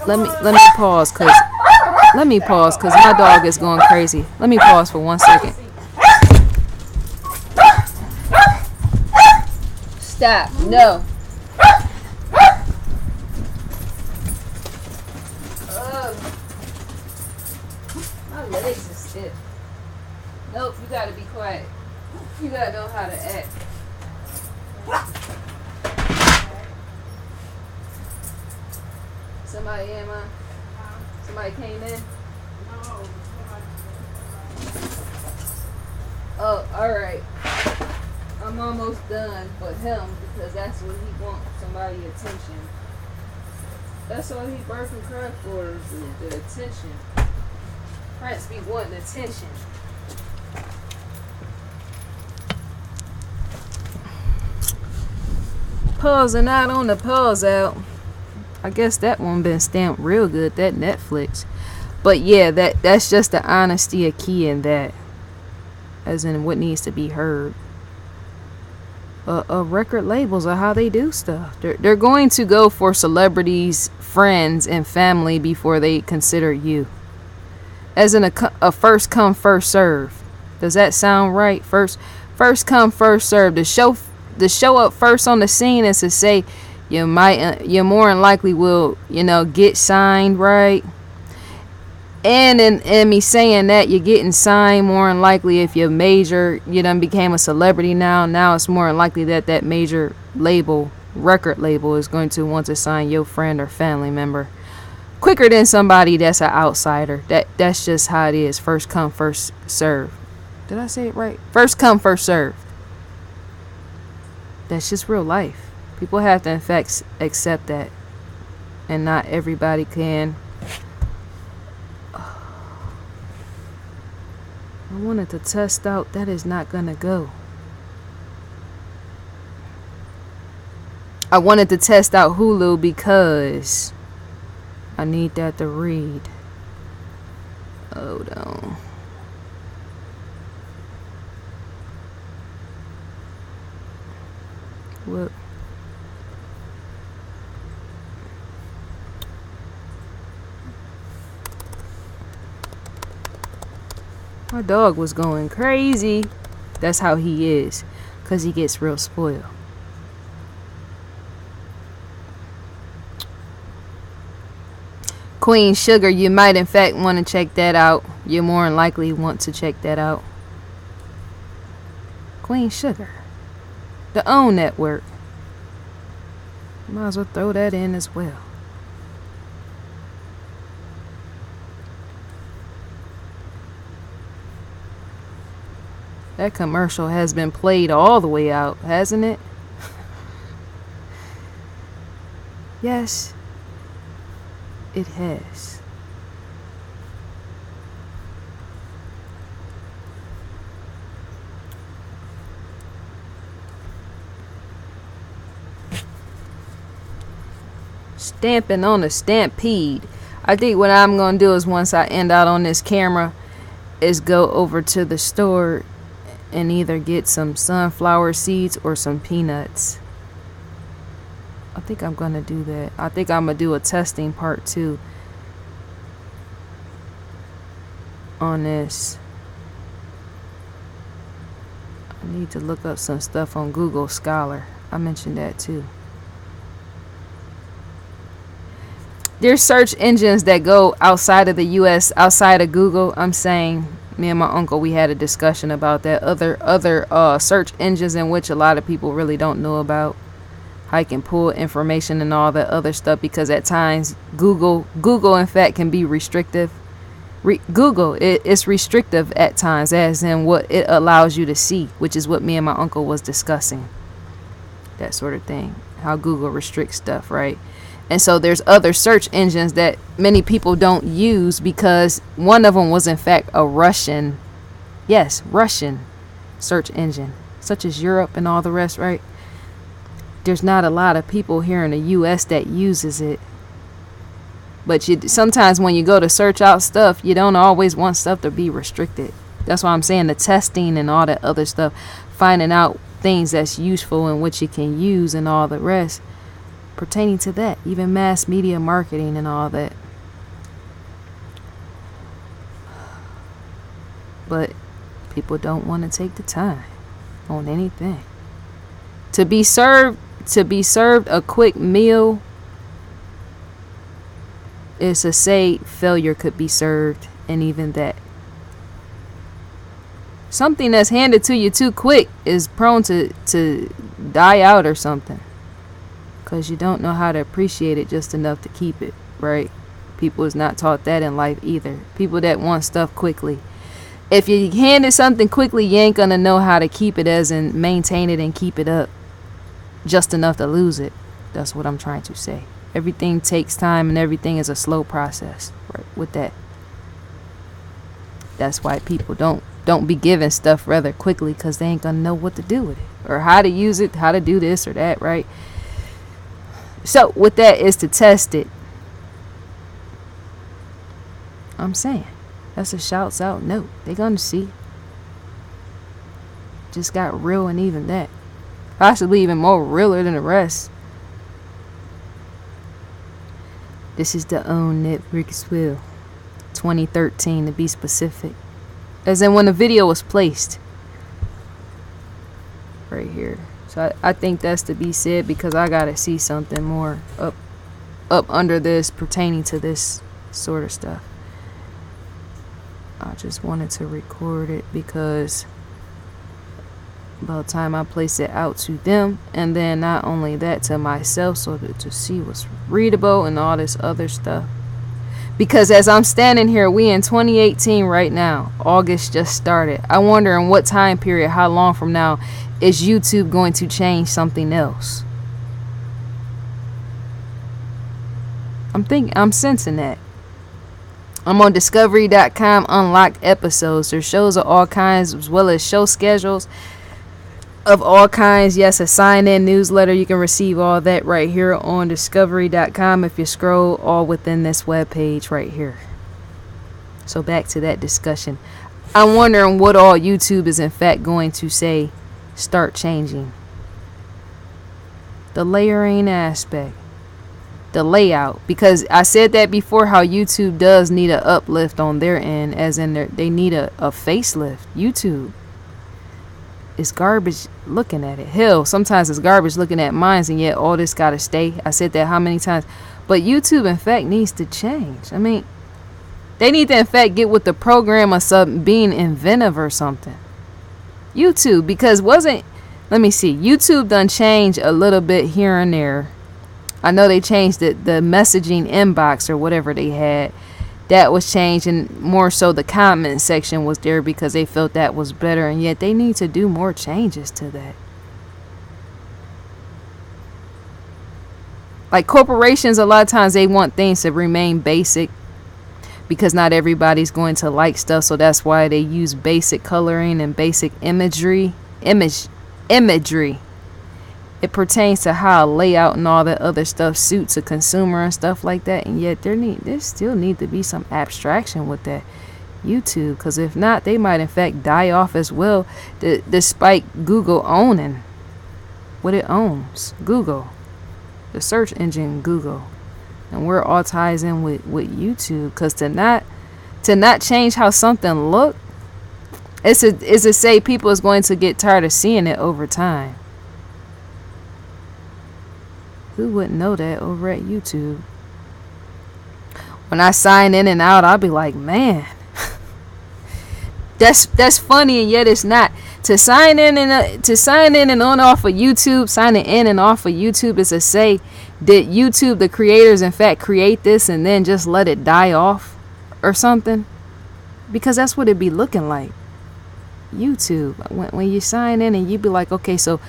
let me pause cause my dog is going crazy. Let me pause for 1 second. Stop. No. My legs are stiff. Nope, you gotta be quiet. You gotta know how to act. Somebody in, ma? Somebody came in? No. Oh, alright. I'm almost done for him because that's what he wants, somebody attention. That's all he bark and cry for is the attention. Prince be wanting attention. Pausing out on the pause out. I guess that one been stamped real good, that Netflix. But yeah, that's just the honesty of key in that. As in what needs to be heard. Record labels are how they do stuff. They're going to go for celebrities, friends, and family before they consider you. As in a first come, first serve. Does that sound right? First come, first serve. To show up first on the scene is to say you more than likely will, get signed, right? And in me saying that, you're getting signed more than likely if you're major, you done became a celebrity now. Now it's more than likely that major record label is going to want to sign your friend or family member quicker than somebody that's an outsider. That's just how it is. First come, first serve. Did I say it right? First come, first serve. That's just real life. People have to in fact accept that. And not everybody can. I wanted to test out. That is not gonna go. I wanted to test out Hulu because I need that to read. Hold on. What? My dog was going crazy. That's how he is. Because he gets real spoiled. Queen Sugar, you might in fact want to check that out. You more than likely want to check that out. Queen Sugar. The OWN network. Might as well throw that in as well. That commercial has been played all the way out, hasn't it? Yes, it has. Stamping on a stampede. I think what I'm going to do is once I end out on this camera is go over to the store and either get some sunflower seeds or some peanuts. I think I'm going to do that. I think I'm going to do a testing part 2 on this. I need to look up some stuff on Google Scholar. I mentioned that too. There's search engines that go outside of the US, outside of Google. I'm saying, me and my uncle, we had a discussion about that. Other search engines in which a lot of people really don't know about. How you can pull information and all that other stuff, because at times Google in fact can be restrictive. Google it's restrictive at times, as in what it allows you to see, which is what me and my uncle was discussing. That sort of thing. How Google restricts stuff, right? And so there's other search engines that many people don't use because one of them was in fact a Russian search engine, such as Europe and all the rest, right? There's not a lot of people here in the US that uses it. But sometimes when you go to search out stuff, you don't always want stuff to be restricted. That's why I'm saying the testing and all that other stuff, finding out things that's useful and what you can use and all the rest pertaining to that, even mass media marketing and all that. But people don't want to take the time on anything. To be served a quick meal is to say failure could be served, and even that. Something that's handed to you too quick is prone to die out or something, because you don't know how to appreciate it just enough to keep it, right? People is not taught that in life either. People that want stuff quickly. If you hand it something quickly, you ain't gonna know how to keep it, as in maintain it and keep it up just enough to lose it. That's what I'm trying to say. Everything takes time, and everything is a slow process, right? With that. That's why people don't be given stuff rather quickly, because they ain't gonna know what to do with it, or how to use it, how to do this or that, right? So with that is to test it. I'm saying that's a shouts out note. They gonna see. Just got real, and even that, possibly even more realer than the rest. This is the Own Nip Rickesville 2013, to be specific, as in when the video was placed right here. So I think that's to be said, because I gotta see something more up under this pertaining to this sort of stuff. I just wanted to record it, because by the time I place it out to them, and then not only that, to myself, so that to see what's readable and all this other stuff. Because as I'm standing here, we in 2018 right now. August just started. I wonder in what time period, how long from now, is YouTube going to change something else? I'm sensing that. I'm on discovery.com, unlocked episodes. There's shows of all kinds, as well as show schedules of all kinds. Yes, a sign-in newsletter. You can receive all that right here on discovery.com if you scroll all within this webpage right here. So back to that discussion. I'm wondering what all YouTube is in fact going to say start changing. The layering aspect. The layout. Because I said that before, how YouTube does need an uplift on their end, as in they need a facelift. YouTube is garbage looking at it. Hell, sometimes it's garbage looking at mine, and yet all this gotta stay. I said that how many times? But YouTube in fact needs to change. I mean, they need to in fact get with the program or something, being inventive or something. YouTube, because let me see, YouTube done change a little bit here and there. I know they changed the messaging inbox or whatever they had. That was changed, and more so the comment section was there, because they felt that was better, and yet they need to do more changes to that. Like corporations, a lot of times they want things to remain basic, because not everybody's going to like stuff, so that's why they use basic coloring and basic imagery. It pertains to how layout and all that other stuff suits a consumer and stuff like that, and yet there still need to be some abstraction with that YouTube, because if not, they might in fact die off as well, despite Google owning what it owns. Google, the search engine Google, and where it all ties in with YouTube, because to not change how something look, is to say people is going to get tired of seeing it over time. Who wouldn't know that over at YouTube? When I sign in and out, I'll be like, man, that's funny, and yet it's not. To sign in and on off of YouTube, signing in and off of YouTube is to say, did YouTube, the creators, in fact create this and then just let it die off or something? Because that's what it'd be looking like. YouTube, when you sign in and you be like, okay, so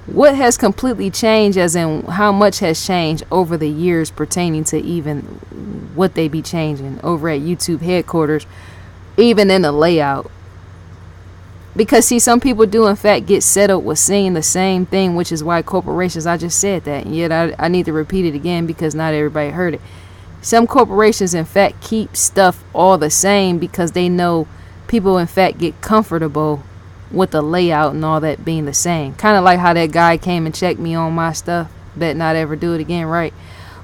what has completely changed, as in how much has changed over the years pertaining to even what they be changing over at YouTube headquarters, even in the layout? Because see, some people do in fact get settled with seeing the same thing, which is why corporations, I just said that, and yet I need to repeat it again because not everybody heard it. Some corporations in fact keep stuff all the same because they know people in fact get comfortable with the layout and all that being the same. Kind of like how that guy came and checked me on my stuff. Bet not ever do it again, right?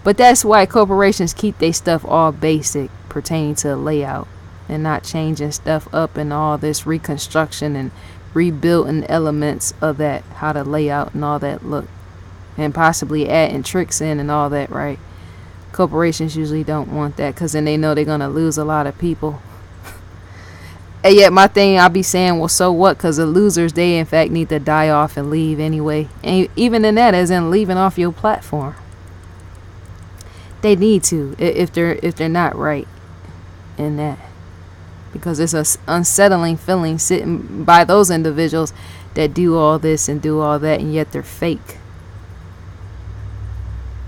But that's why corporations keep their stuff all basic pertaining to layout, and not changing stuff up and all this reconstruction and rebuilding elements of that, how the layout and all that look, and possibly adding tricks in and all that, right? Corporations usually don't want that because then they know they're going to lose a lot of people. And yet my thing, I'll be saying, well, so what? Because the losers, they in fact need to die off and leave anyway. And even in that, as in leaving off your platform, they need to if they're not right in that, because it's a unsettling feeling sitting by those individuals that do all this and do all that, and yet they're fake.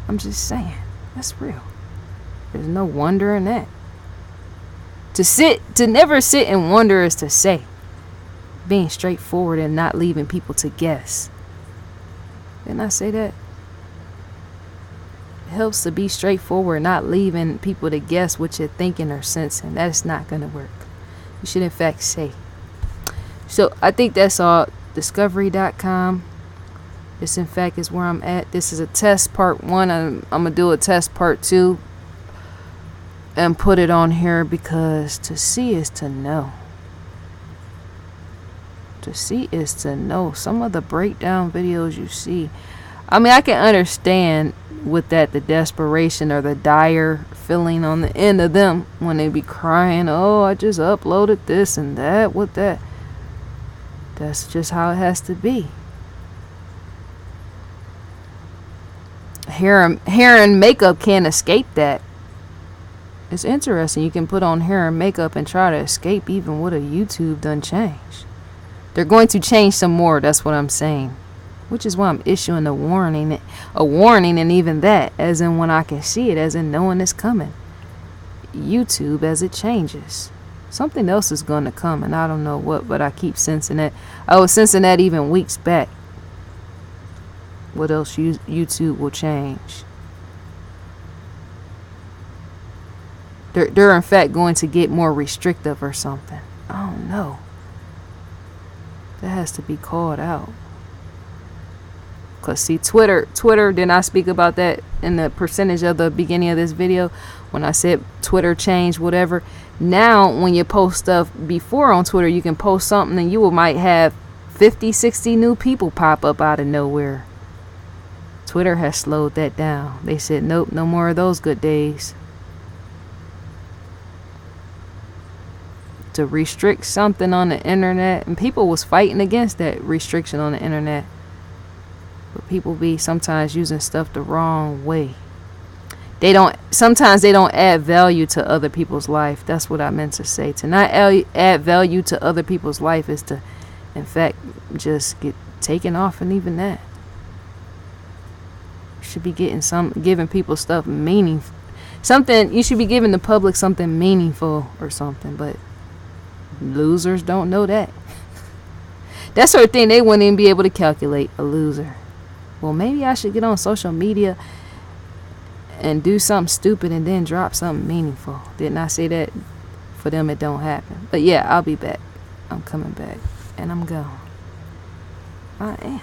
I'm just saying, that's real. There's no wonder in that. To never sit and wonder is to say, being straightforward and not leaving people to guess. Didn't I say that? It helps to be straightforward, not leaving people to guess what you're thinking or sensing. That is not going to work. You should in fact say. So I think that's all. Discovery.com. This in fact is where I'm at. This is a test part 1. I'm going to do a test part 2. And put it on here because to see is to know. To see is to know. Some of the breakdown videos you see, I mean, I can understand with that, the desperation or the dire feeling on the end of them when they be crying, oh, I just uploaded this and that with that. That's just how it has to be. Hair and makeup can't escape that. It's interesting. You can put on hair and makeup and try to escape even what a YouTube done change. They're going to change some more. That's what I'm saying. Which is why I'm issuing a warning, and even that, as in when I can see it, as in knowing it's coming. YouTube, as it changes, something else is going to come, and I don't know what, but I keep sensing it. I was sensing that even weeks back. What else YouTube will change? They're in fact going to get more restrictive or something. I don't know. That has to be called out. Because see, Twitter, didn't I speak about that in the percentage of the beginning of this video when I said Twitter changed whatever? Now when you post stuff before on Twitter, you can post something and you might have 50, 60 new people pop up out of nowhere. Twitter has slowed that down. They said, nope, no more of those good days. To restrict something on the internet, and people was fighting against that restriction on the internet, but people be sometimes using stuff the wrong way. Sometimes they don't add value to other people's life. That's what I meant to say. To not add value to other people's life is to in fact just get taken off, and even that, you should be giving people stuff meaningful, something. You should be giving the public something meaningful or something, but losers don't know that. That sort of thing they wouldn't even be able to calculate. A loser. Well, maybe I should get on social media and do something stupid and then drop something meaningful. Didn't I say that? For them it don't happen. But yeah, I'll be back. I'm coming back. And I'm gone. I am.